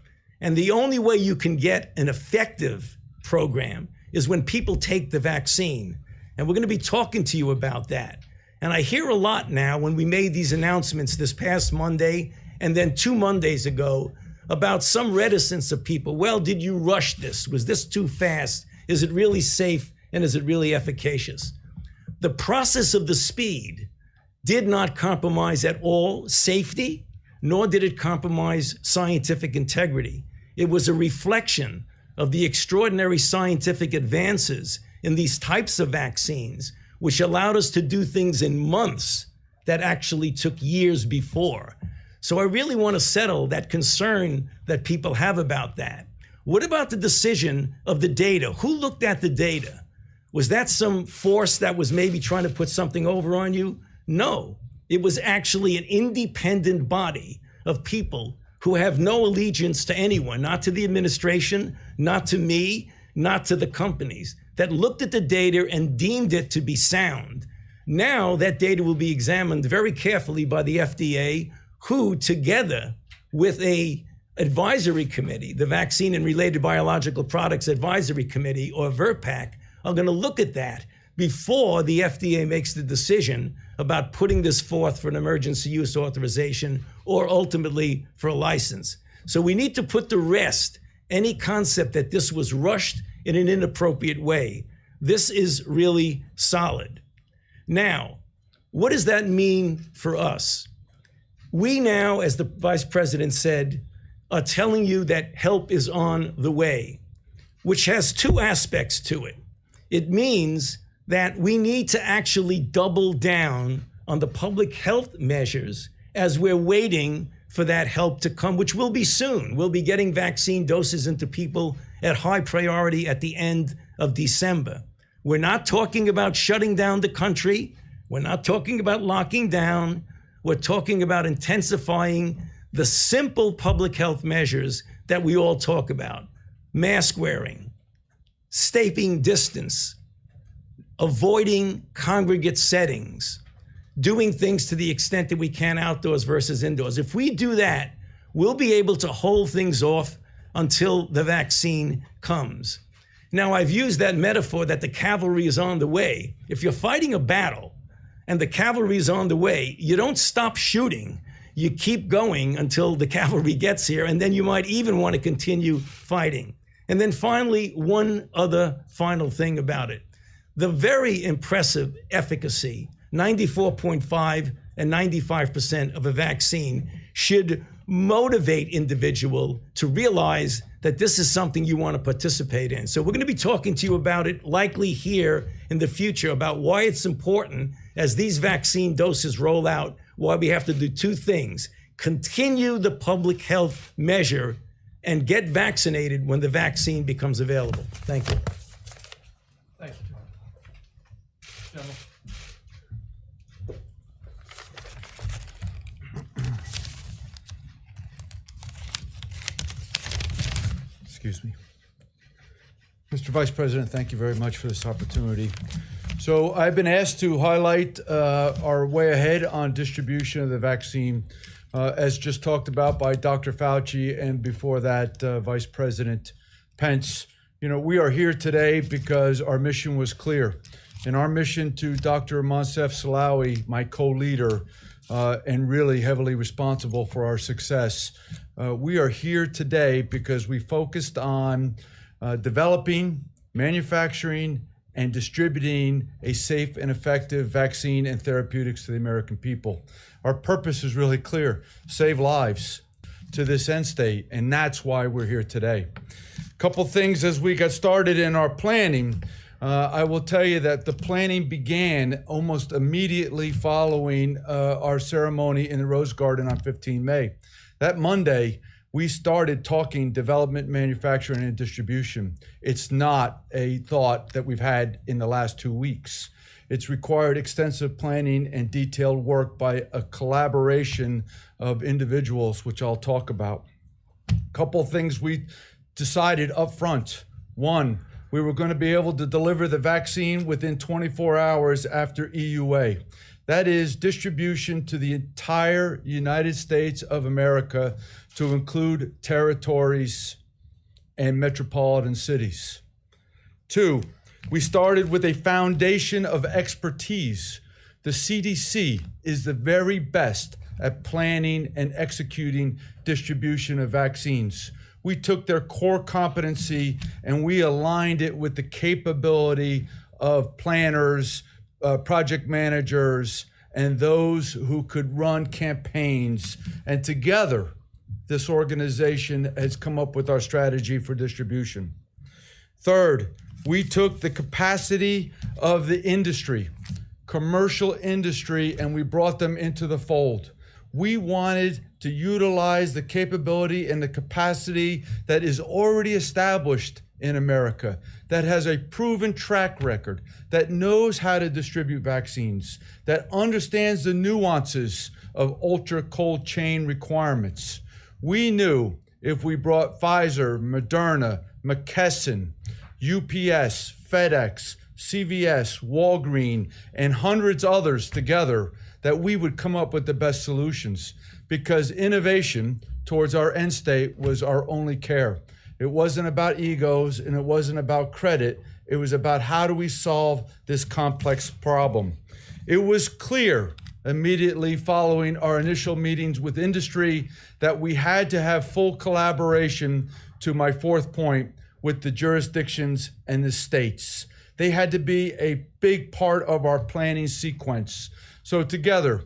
And the only way you can get an effective program is when people take the vaccine. And we're going to be talking to you about that. And I hear a lot now when we made these announcements this past Monday and then 2 Mondays ago about some reticence of people. Well, did you rush this? Was this too fast? Is it really safe? And is it really efficacious? The process of the speed did not compromise at all safety, nor did it compromise scientific integrity. It was a reflection of the extraordinary scientific advances in these types of vaccines, which allowed us to do things in months that actually took years before. So I really want to settle that concern that people have about that. What about the decision of the data? Who looked at the data? Was that some force that was maybe trying to put something over on you? No, it was actually an independent body of people who have no allegiance to anyone, not to the administration, not to me, not to the companies, that looked at the data and deemed it to be sound. Now that data will be examined very carefully by the FDA, who, together with a advisory committee, the Vaccine and Related Biological Products Advisory Committee, or VRBPAC, are going to look at that before the FDA makes the decision about putting this forth for an emergency use authorization or ultimately for a license. So we need to put to rest any concept that this was rushed in an inappropriate way. This is really solid. Now, what does that mean for us? We now, as the Vice President said, are telling you that help is on the way, which has two aspects to it. It means that we need to actually double down on the public health measures as we're waiting for that help to come, which will be soon. We'll be getting vaccine doses into people at high priority at the end of December. We're not talking about shutting down the country. We're not talking about locking down. We're talking about intensifying the simple public health measures that we all talk about. Mask wearing, staying distance, avoiding congregate settings, doing things to the extent that we can outdoors versus indoors. If we do that, we'll be able to hold things off until the vaccine comes. Now, I've used that metaphor that the cavalry is on the way. If you're fighting a battle and the cavalry is on the way, you don't stop shooting. You keep going until the cavalry gets here, and then you might even want to continue fighting. And then finally, one other final thing about it. The very impressive efficacy, 94.5 and 95% of a vaccine, should motivate individual to realize that this is something you want to participate in. So we're going to be talking to you about it likely here in the future about why it's important as these vaccine doses roll out, why we have to do two things: continue the public health measure and get vaccinated when the vaccine becomes available. Thank you. Thank you, John. Gentlemen. Excuse me. Mr. Vice President, thank you very much for this opportunity. So I've been asked to highlight our way ahead on distribution of the vaccine, as just talked about by Dr. Fauci and before that, Vice President Pence. You know, we are here today because our mission was clear. And our mission to Dr. Moncef Slaoui, my co-leader, and really heavily responsible for our success. We are here today because we focused on developing, manufacturing, and distributing a safe and effective vaccine and therapeutics to the American people. Our purpose is really clear: save lives to this end state, and that's why we're here today. A couple things as we got started in our planning. I will tell you that the planning began almost immediately following our ceremony in the Rose Garden on 15 May. That Monday, we started talking development, manufacturing, and distribution. It's not a thought that we've had in the last 2 weeks. It's required extensive planning and detailed work by a collaboration of individuals, which I'll talk about. A couple of things we decided up front. One, we were going to be able to deliver the vaccine within 24 hours after EUA. That is distribution to the entire United States of America, to include territories and metropolitan cities. Two, we started with a foundation of expertise. The CDC is the very best at planning and executing distribution of vaccines. We took their core competency and we aligned it with the capability of planners, project managers, and those who could run campaigns. And together, this organization has come up with our strategy for distribution. Third, We took the capacity of the industry, commercial industry, and we brought them into the fold. We wanted to utilize the capability and the capacity that is already established in America, that has a proven track record, that knows how to distribute vaccines, that understands the nuances of ultra cold chain requirements. We knew if we brought Pfizer, Moderna, McKesson, UPS, FedEx, CVS, Walgreens, and hundreds others together, that we would come up with the best solutions, because innovation towards our end state was our only care. It wasn't about egos and it wasn't about credit. It was about how do we solve this complex problem. It was clear immediately following our initial meetings with industry that we had to have full collaboration, to my fourth point, with the jurisdictions and the states. They had to be a big part of our planning sequence. So together,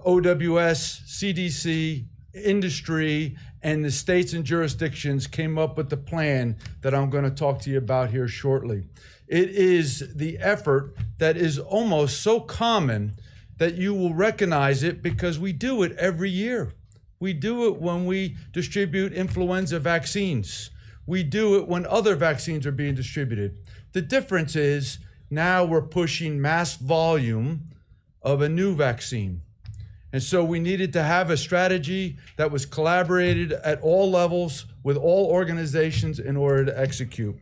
OWS, CDC, industry, and the states and jurisdictions came up with the plan that I'm going to talk to you about here shortly. It is the effort that is almost so common that you will recognize it, because we do it every year. We do it when we distribute influenza vaccines. We do it when other vaccines are being distributed. The difference is now we're pushing mass volume of a new vaccine. And so we needed to have a strategy that was collaborated at all levels with all organizations in order to execute.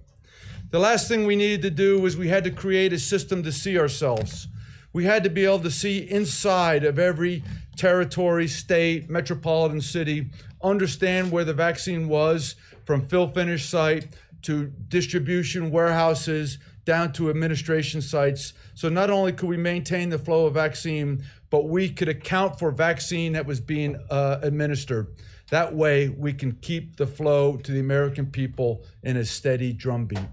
The last thing we needed to do was we had to create a system to see ourselves. We had to be able to see inside of every territory, state, metropolitan city, understand where the vaccine was from fill-finish site to distribution warehouses down to administration sites. So not only could we maintain the flow of vaccine, but we could account for vaccine that was being administered. That way we can keep the flow to the American people in a steady drumbeat.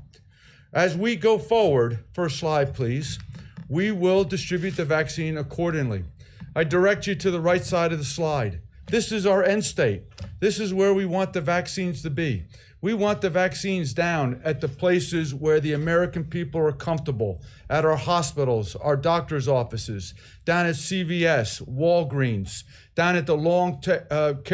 As we go forward, first slide please, we will distribute the vaccine accordingly. I direct you to the right side of the slide. This is our end state. This is where we want the vaccines to be. We want the vaccines down at the places where the American people are comfortable, at our hospitals, our doctors' offices, down at CVS, Walgreens, down at the long-care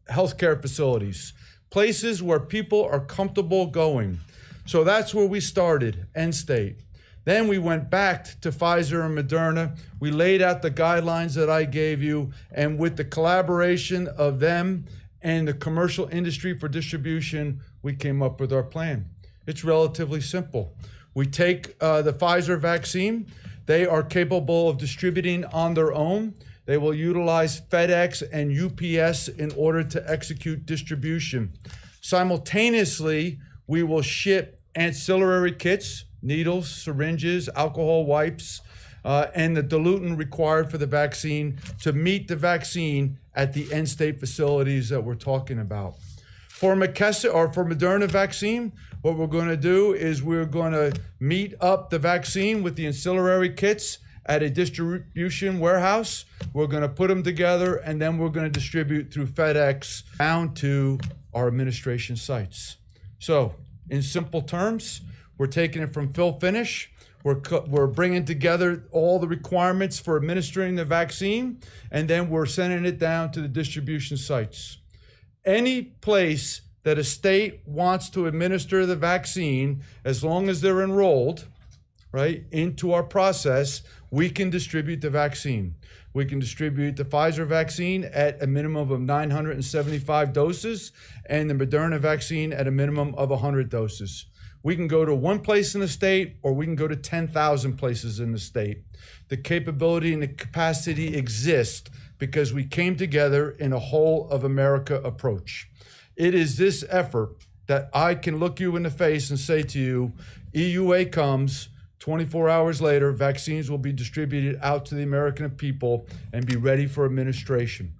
healthcare facilities, places where people are comfortable going. So that's where we started, end state. Then we went back to Pfizer and Moderna. We laid out the guidelines that I gave you, and with the collaboration of them and the commercial industry for distribution, we came up with our plan. It's relatively simple. We take the Pfizer vaccine. They are capable of distributing on their own. They will utilize FedEx and UPS in order to execute distribution. Simultaneously, we will ship ancillary kits, needles, syringes, alcohol wipes, and the diluent required for the vaccine to meet the vaccine at the end state facilities that we're talking about. For McKesson or for Moderna vaccine, what we're going to do is we're going to meet up the vaccine with the ancillary kits at a distribution warehouse. We're going to put them together, and then we're going to distribute through FedEx down to our administration sites. So, in simple terms, we're taking it from fill finish. We're bringing together all the requirements for administering the vaccine, and then we're sending it down to the distribution sites. Any place that a state wants to administer the vaccine, as long as they're enrolled, right, into our process, we can distribute the vaccine. We can distribute the Pfizer vaccine at a minimum of 975 doses, and the Moderna vaccine at a minimum of 100 doses. We can go to one place in the state, or we can go to 10,000 places in the state. The capability and the capacity exist because we came together in a whole of America approach. It is this effort that I can look you in the face and say to you, EUA comes, 24 hours later, vaccines will be distributed out to the American people and be ready for administration.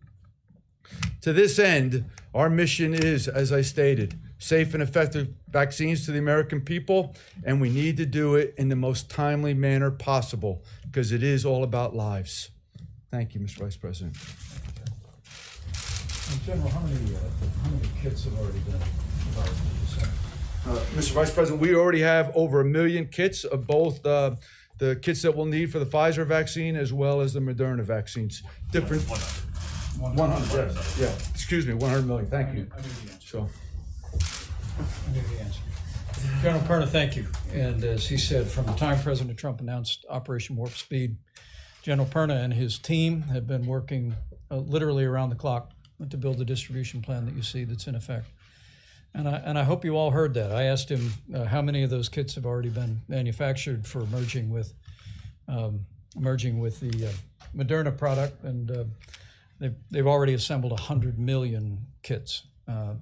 To this end, our mission is, as I stated, safe and effective vaccines to the American people, and we need to do it in the most timely manner possible because it is all about lives. Thank you, Mr. Vice President. General, how many kits have already been fired? Mr. Vice President, we already have over 1 million kits of both the kits that we'll need for the Pfizer vaccine as well as the Moderna vaccines. Different. 100. Yeah, excuse me, 100 million. Thank you. So. I knew the answer. General Perna, thank you. And as he said, from the time President Trump announced Operation Warp Speed, General Perna and his team have been working literally around the clock to build the distribution plan that you see that's in effect. And I hope you all heard that. I asked him how many of those kits have already been manufactured for merging with the Moderna product, and they've already assembled 100 million kits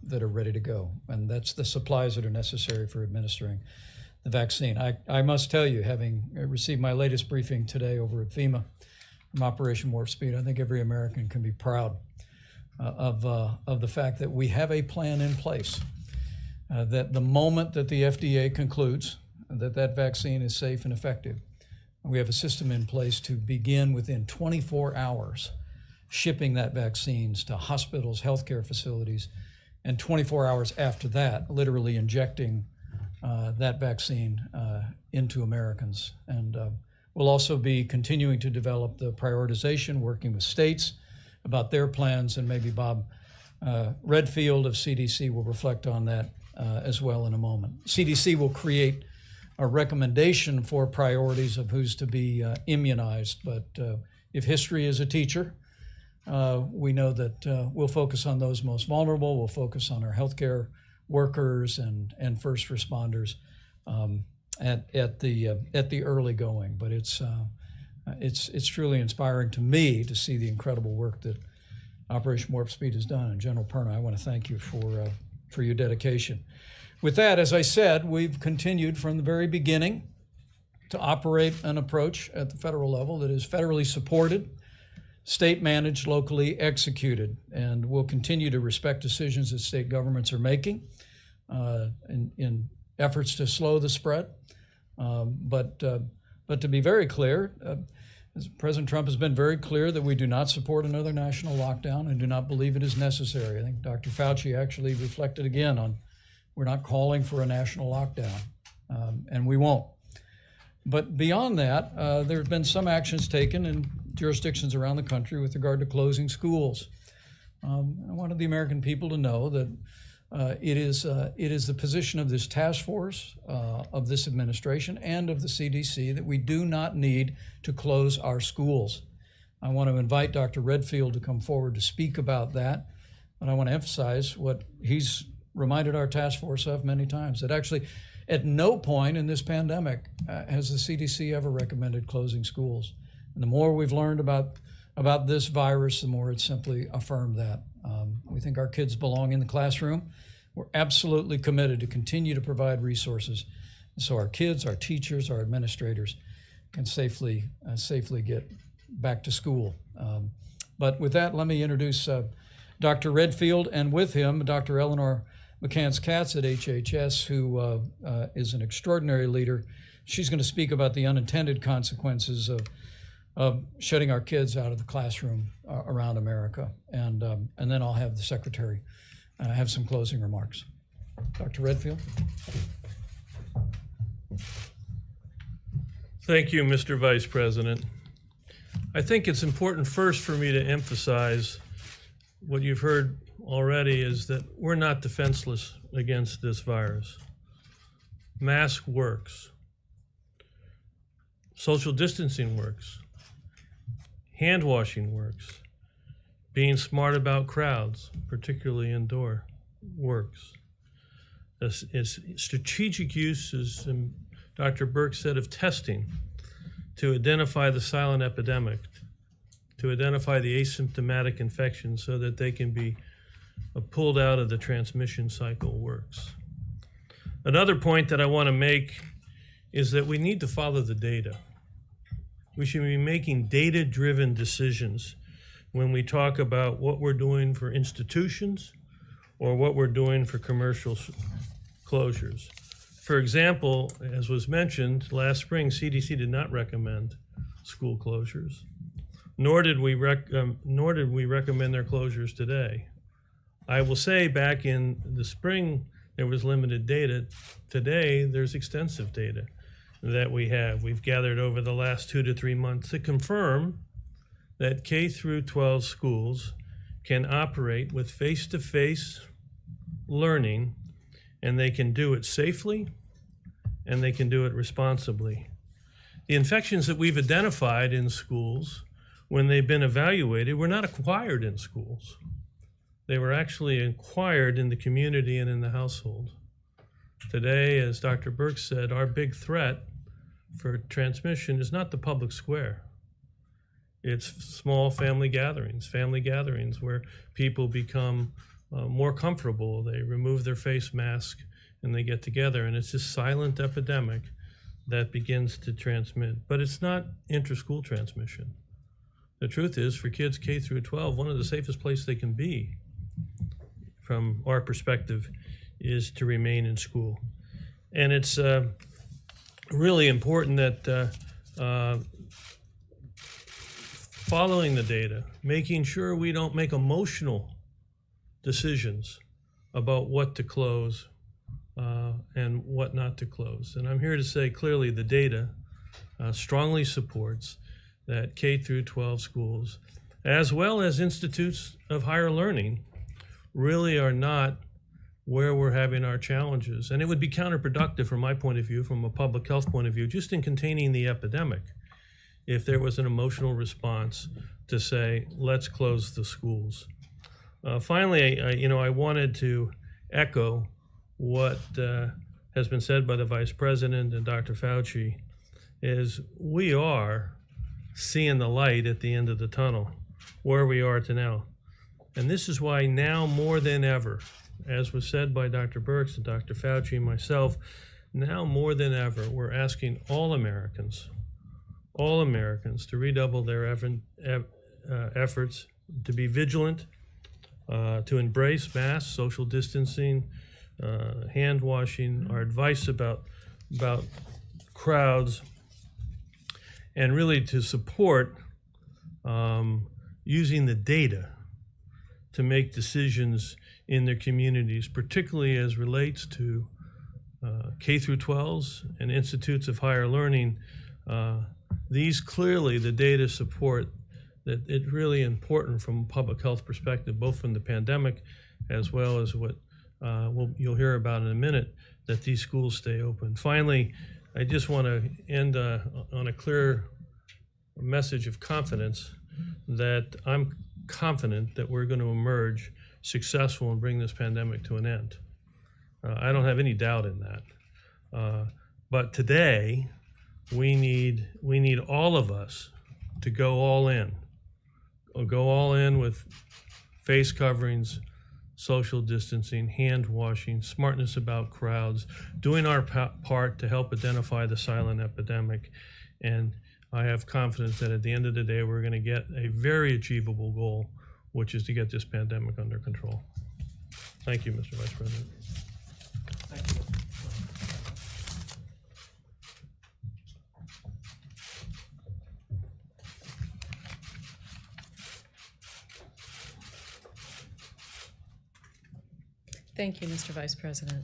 that are ready to go, and that's the supplies that are necessary for administering the vaccine. I must tell you, having received my latest briefing today over at FEMA from Operation Warp Speed, I think every American can be proud of the fact that we have a plan in place. That the moment that the FDA concludes that vaccine is safe and effective, we have a system in place to begin within 24 hours shipping that vaccines to hospitals, healthcare facilities, and 24 hours after that, literally injecting that vaccine into Americans. And we'll also be continuing to develop the prioritization, working with states about their plans, and maybe Bob Redfield of CDC will reflect on that as well in a moment. CDC will create a recommendation for priorities of who's to be immunized, but if history is a teacher, we know that we'll focus on those most vulnerable. We'll focus on our healthcare workers and first responders at the early going. But it's truly inspiring to me to see the incredible work that Operation Warp Speed has done. And General Perna, I want to thank you for your dedication. With that, as I said, we've continued from the very beginning to operate an approach at the federal level that is federally supported, state managed, locally executed, and we'll continue to respect decisions that state governments are making in efforts to slow the spread. But to be very clear, President Trump has been very clear that we do not support another national lockdown and do not believe it is necessary. I think Dr. Fauci actually reflected again on we're not calling for a national lockdown, and we won't. But beyond that, there have been some actions taken in jurisdictions around the country with regard to closing schools. I wanted the American people to know that it is the position of this task force, of this administration, and of the CDC that we do not need to close our schools. I want to invite Dr. Redfield to come forward to speak about that, but I want to emphasize what he's reminded our task force of many times, that actually at no point in this pandemic has the CDC ever recommended closing schools. And the more we've learned about this virus, the more it's simply affirmed that. We think our kids belong in the classroom. We're absolutely committed to continue to provide resources so our kids, our teachers, our administrators can safely get back to school. But with that, let me introduce Dr. Redfield, and with him, Dr. Eleanor McCants-Katz at HHS, who is an extraordinary leader. She's going to speak about the unintended consequences of shutting our kids out of the classroom around America. And then I'll have the Secretary have some closing remarks. Dr. Redfield. Thank you, Mr. Vice President. I think it's important first for me to emphasize what you've heard already is that we're not defenseless against this virus. Mask works. Social distancing works. Hand washing works. Being smart about crowds, particularly indoor, works. It's strategic use, as Dr. Burke said, of testing to identify the silent epidemic, to identify the asymptomatic infection so that they can be pulled out of the transmission cycle works. Another point that I want to make is that we need to follow the data. We should be making data-driven decisions when we talk about what we're doing for institutions or what we're doing for commercial closures. For example, as was mentioned, last spring, CDC did not recommend school closures, nor did we recommend their closures today. I will say back in the spring, there was limited data. Today, there's extensive data that we've gathered over the last 2 to 3 months to confirm that K through 12 schools can operate with face-to-face learning, and they can do it safely and they can do it responsibly. The infections that we've identified in schools when they've been evaluated were not acquired in schools. They were actually acquired in the community and in the household. Today, as Dr. Birx said, our big threat for transmission is not the public square. It's small family gatherings where people become more comfortable. They remove their face mask and they get together, and it's this silent epidemic that begins to transmit. But it's not inter-school transmission. The truth is, for kids K through 12, one of the safest places they can be, from our perspective, is to remain in school. And it's really important that following the data, making sure we don't make emotional decisions about what to close and what not to close. And I'm here to say clearly the data strongly supports that K through 12 schools, as well as institutes of higher learning, really are not where we're having our challenges. And it would be counterproductive from my point of view, from a public health point of view, just in containing the epidemic, if there was an emotional response to say, let's close the schools. Finally, I wanted to echo what has been said by the Vice President and Dr. Fauci, is we are seeing the light at the end of the tunnel, where we are to now. And this is why now more than ever, as was said by Dr. Birx and Dr. Fauci and myself, now more than ever, we're asking all Americans to redouble their efforts, to be vigilant, to embrace masks, social distancing, hand washing, our advice about crowds, and really to support using the data to make decisions in their communities, particularly as relates to K through 12s and institutes of higher learning. These clearly, the data support that it's really important from a public health perspective, both from the pandemic as well as what you'll hear about in a minute, that these schools stay open. Finally, I just want to end on a clear message of confidence that I'm confident that we're going to emerge successful and bring this pandemic to an end. I don't have any doubt in that. But today, we need all of us to go all in. Go all in with face coverings, social distancing, hand washing, smartness about crowds, doing our part to help identify the silent epidemic. And I have confidence that at the end of the day, we're going to get a very achievable goal, which is to get this pandemic under control. Thank you, Mr. Vice President. Thank you. Thank you, Mr. Vice President.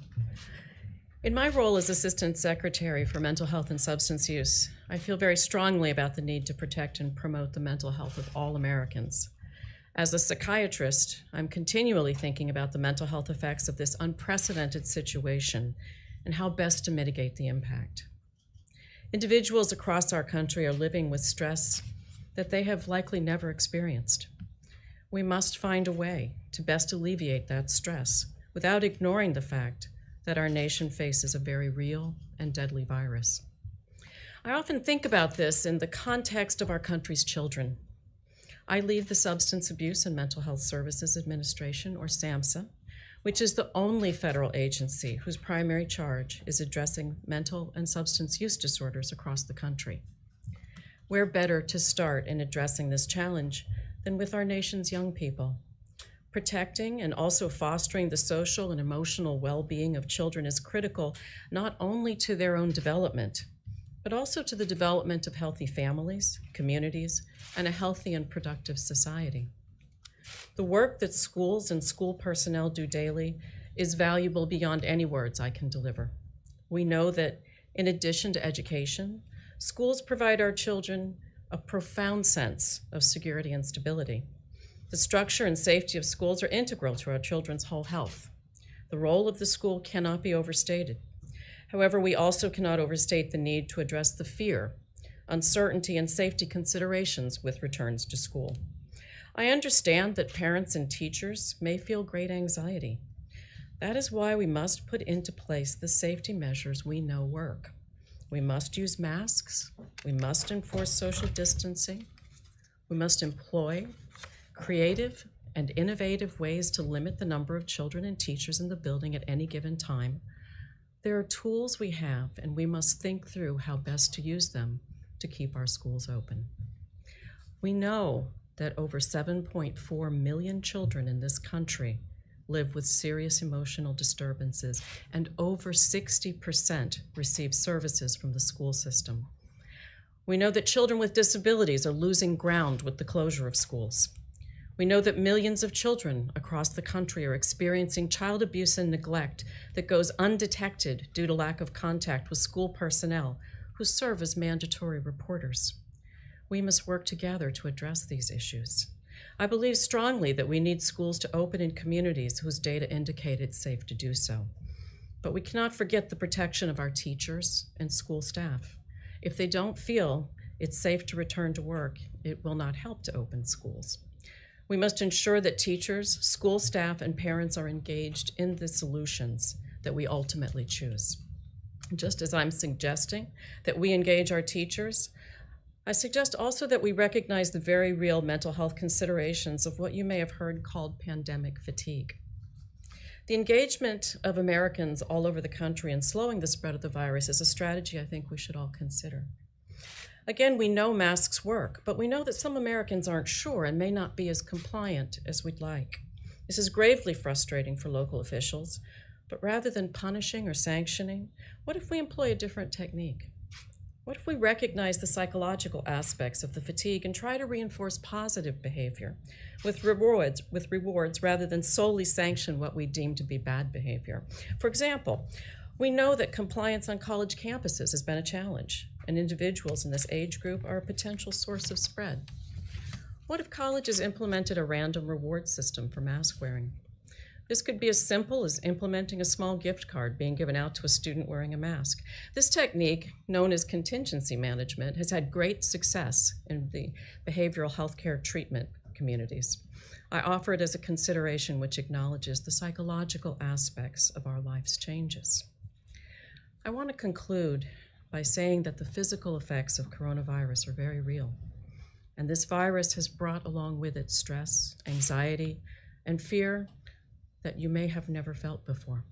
In my role as Assistant Secretary for Mental Health and Substance Use, I feel very strongly about the need to protect and promote the mental health of all Americans. As a psychiatrist, I'm continually thinking about the mental health effects of this unprecedented situation and how best to mitigate the impact. Individuals across our country are living with stress that they have likely never experienced. We must find a way to best alleviate that stress without ignoring the fact that our nation faces a very real and deadly virus. I often think about this in the context of our country's children. I lead the Substance Abuse and Mental Health Services Administration, or SAMHSA, which is the only federal agency whose primary charge is addressing mental and substance use disorders across the country. Where better to start in addressing this challenge than with our nation's young people? Protecting and also fostering the social and emotional well-being of children is critical not only to their own development, but also to the development of healthy families, communities, and a healthy and productive society. The work that schools and school personnel do daily is valuable beyond any words I can deliver. We know that in addition to education, schools provide our children a profound sense of security and stability. The structure and safety of schools are integral to our children's whole health. The role of the school cannot be overstated. However, we also cannot overstate the need to address the fear, uncertainty, and safety considerations with returns to school. I understand that parents and teachers may feel great anxiety. That is why we must put into place the safety measures we know work. We must use masks. We must enforce social distancing. We must employ creative and innovative ways to limit the number of children and teachers in the building at any given time. There are tools we have, and we must think through how best to use them to keep our schools open. We know that over 7.4 million children in this country live with serious emotional disturbances, and over 60% receive services from the school system. We know that children with disabilities are losing ground with the closure of schools. We know that millions of children across the country are experiencing child abuse and neglect that goes undetected due to lack of contact with school personnel who serve as mandatory reporters. We must work together to address these issues. I believe strongly that we need schools to open in communities whose data indicate it's safe to do so. But we cannot forget the protection of our teachers and school staff. If they don't feel it's safe to return to work, it will not help to open schools. We must ensure that teachers, school staff, and parents are engaged in the solutions that we ultimately choose. Just as I'm suggesting that we engage our teachers, I suggest also that we recognize the very real mental health considerations of what you may have heard called pandemic fatigue. The engagement of Americans all over the country in slowing the spread of the virus is a strategy I think we should all consider. Again, we know masks work, but we know that some Americans aren't sure and may not be as compliant as we'd like. This is gravely frustrating for local officials, but rather than punishing or sanctioning, what if we employ a different technique? What if we recognize the psychological aspects of the fatigue and try to reinforce positive behavior with rewards rather than solely sanction what we deem to be bad behavior? For example, we know that compliance on college campuses has been a challenge, and individuals in this age group are a potential source of spread. What if colleges implemented a random reward system for mask wearing? This could be as simple as implementing a small gift card being given out to a student wearing a mask. This technique, known as contingency management, has had great success in the behavioral health care treatment communities. I offer it as a consideration which acknowledges the psychological aspects of our life's changes. I want to conclude by saying that the physical effects of coronavirus are very real. And this virus has brought along with it stress, anxiety, and fear that you may have never felt before.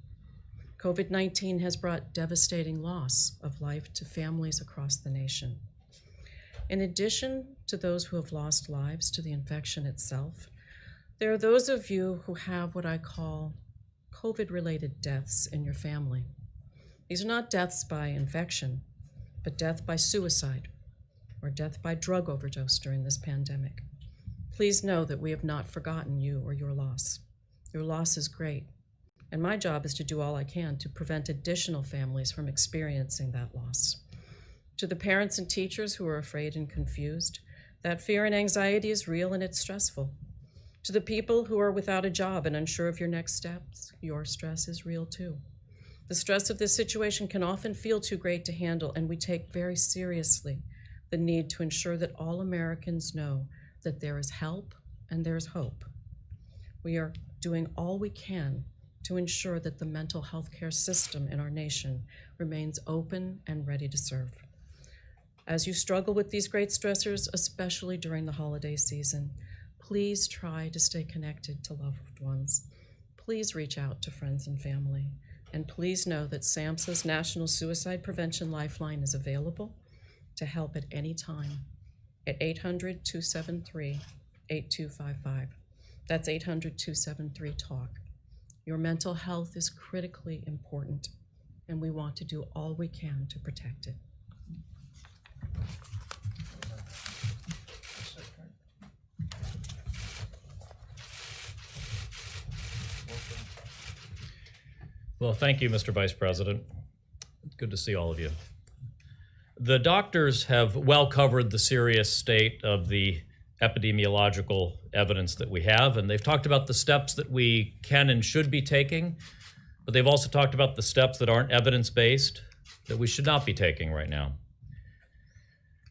COVID-19 has brought devastating loss of life to families across the nation. In addition to those who have lost lives to the infection itself, there are those of you who have what I call COVID-related deaths in your family. These are not deaths by infection, but death by suicide or death by drug overdose during this pandemic. Please know that we have not forgotten you or your loss. Your loss is great, and my job is to do all I can to prevent additional families from experiencing that loss. To the parents and teachers who are afraid and confused, that fear and anxiety is real and it's stressful. To the people who are without a job and unsure of your next steps, your stress is real too. The stress of this situation can often feel too great to handle, and we take very seriously the need to ensure that all Americans know that there is help and there's hope. We are doing all we can to ensure that the mental health care system in our nation remains open and ready to serve. As you struggle with these great stressors, especially during the holiday season, please try to stay connected to loved ones. Please reach out to friends and family. And please know that SAMHSA's National Suicide Prevention Lifeline is available to help at any time at 800-273-8255. That's 800-273-TALK. Your mental health is critically important, and we want to do all we can to protect it. Well, thank you, Mr. Vice President. Good to see all of you. The doctors have well covered the serious state of the epidemiological evidence that we have, and they've talked about the steps that we can and should be taking, but they've also talked about the steps that aren't evidence-based that we should not be taking right now.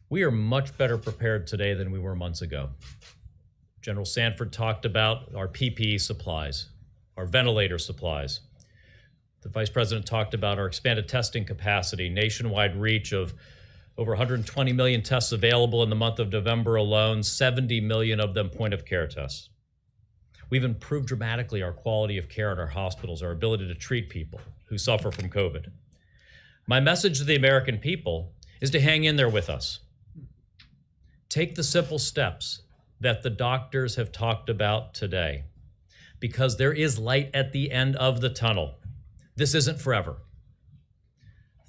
We are much better prepared today than we were months ago. General Sanford talked about our PPE supplies, our ventilator supplies. The Vice President talked about our expanded testing capacity, nationwide reach of over 120 million tests available in the month of November alone, 70 million of them point-of-care tests. We've improved dramatically our quality of care in our hospitals, our ability to treat people who suffer from COVID. My message to the American people is to hang in there with us. Take the simple steps that the doctors have talked about today, because there is light at the end of the tunnel. This isn't forever.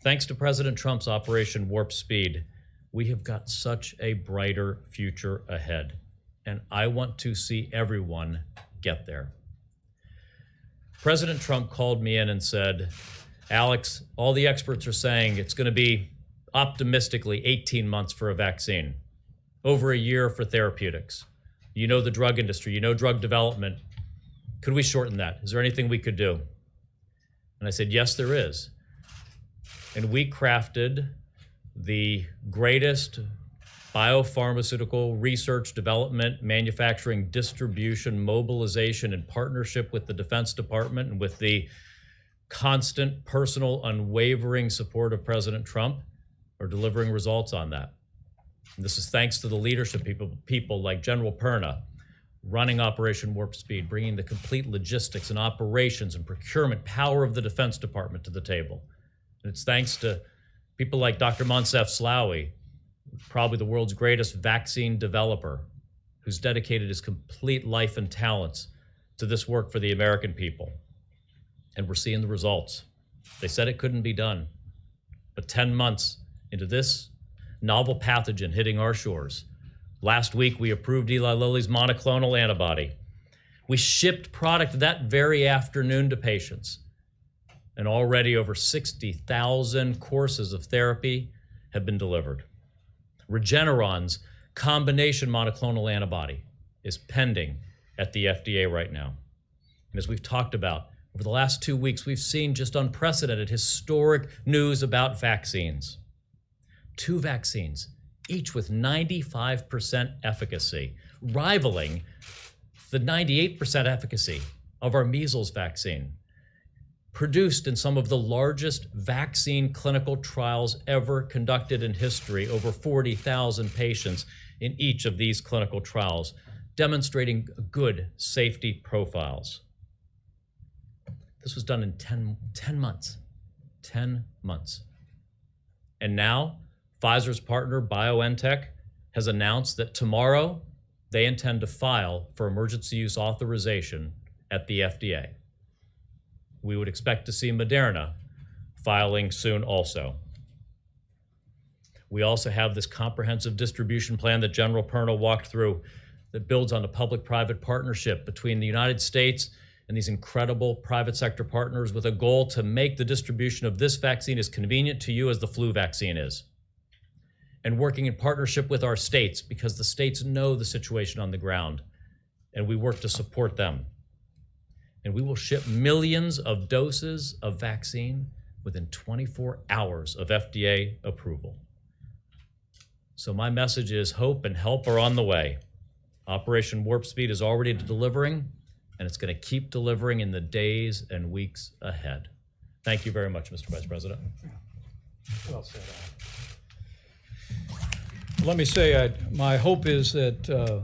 Thanks to President Trump's Operation Warp Speed, we have got such a brighter future ahead, and I want to see everyone get there. President Trump called me in and said, Alex, all the experts are saying it's going to be optimistically 18 months for a vaccine, over a year for therapeutics. You know the drug industry, you know drug development. Could we shorten that? Is there anything we could do? And I said, yes, there is. And we crafted the greatest biopharmaceutical research, development, manufacturing, distribution, mobilization, in partnership with the Defense Department and with the constant, personal, unwavering support of President Trump, are delivering results on that. And this is thanks to the leadership people like General Perna, running Operation Warp Speed, bringing the complete logistics and operations and procurement power of the Defense Department to the table. And it's thanks to people like Dr. Moncef Slaoui, probably the world's greatest vaccine developer, who's dedicated his complete life and talents to this work for the American people. And we're seeing the results. They said it couldn't be done, but 10 months into this novel pathogen hitting our shores, last week, we approved Eli Lilly's monoclonal antibody. We shipped product that very afternoon to patients. And already over 60,000 courses of therapy have been delivered. Regeneron's combination monoclonal antibody is pending at the FDA right now. And as we've talked about, over the last 2 weeks, we've seen just unprecedented, historic news about vaccines. 2 vaccines, each with 95% efficacy, rivaling the 98% efficacy of our measles vaccine, produced in some of the largest vaccine clinical trials ever conducted in history, over 40,000 patients in each of these clinical trials, demonstrating good safety profiles. This was done in 10 months. 10 months. And now, Pfizer's partner, BioNTech, has announced that tomorrow they intend to file for emergency use authorization at the FDA. We would expect to see Moderna filing soon also. We also have this comprehensive distribution plan that General Perna walked through that builds on a public-private partnership between the United States and these incredible private sector partners, with a goal to make the distribution of this vaccine as convenient to you as the flu vaccine is. And working in partnership with our states, because the states know the situation on the ground, and we work to support them. And we will ship millions of doses of vaccine within 24 hours of FDA approval. So my message is hope and help are on the way. Operation Warp Speed is already delivering, and it's going to keep delivering in the days and weeks ahead. Thank you very much, Mr. Vice President. Well said. Let me say, my hope is that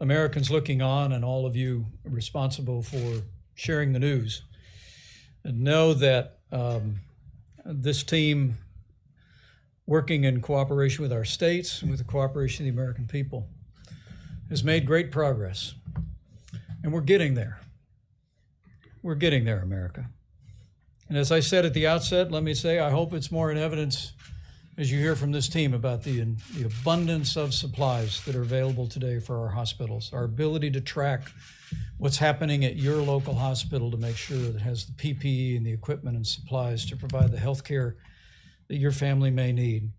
Americans looking on and all of you responsible for sharing the news and know that this team, working in cooperation with our states and with the cooperation of the American people, has made great progress. And we're getting there. We're getting there, America. And as I said at the outset, let me say, I hope it's more in evidence as you hear from this team about the abundance of supplies that are available today for our hospitals, our ability to track what's happening at your local hospital to make sure that it has the PPE and the equipment and supplies to provide the health care that your family may need.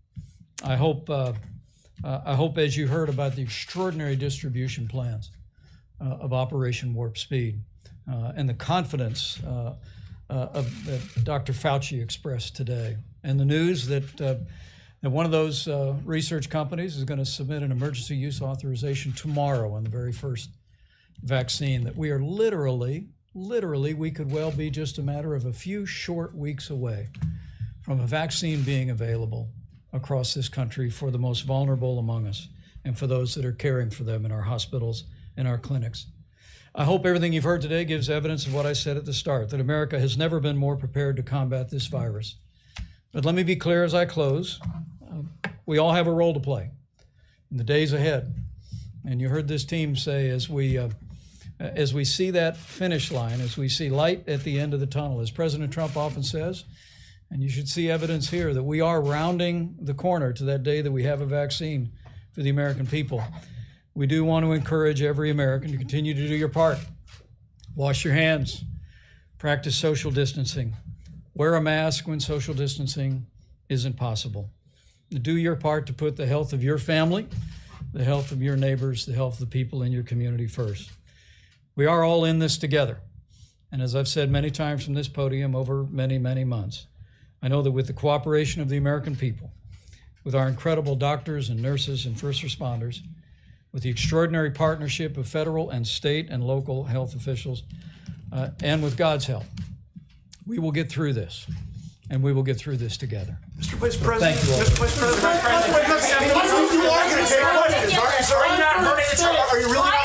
I hope as you heard about the extraordinary distribution plans of Operation Warp Speed and the confidence that Dr. Fauci expressed today, and the news that one of those research companies is going to submit an emergency use authorization tomorrow on the very first vaccine, that we are literally, we could well be just a matter of a few short weeks away from a vaccine being available across this country for the most vulnerable among us and for those that are caring for them in our hospitals and our clinics. I hope everything you've heard today gives evidence of what I said at the start, that America has never been more prepared to combat this virus. But let me be clear as I close, we all have a role to play in the days ahead. And you heard this team say, as we see that finish line, as we see light at the end of the tunnel, as President Trump often says, and you should see evidence here that we are rounding the corner to that day that we have a vaccine for the American people. We do want to encourage every American to continue to do your part. Wash your hands, practice social distancing, wear a mask when social distancing isn't possible. Do your part to put the health of your family, the health of your neighbors, the health of the people in your community first. We are all in this together. And as I've said many times from this podium over many, many months, I know that with the cooperation of the American people, with our incredible doctors and nurses and first responders, with the extraordinary partnership of federal and state and local health officials, and with God's help, we will get through this, and we will get through this together. Mr. Vice President. Thank you all. Mr. Vice President. You are going to take questions. Are you not hurting the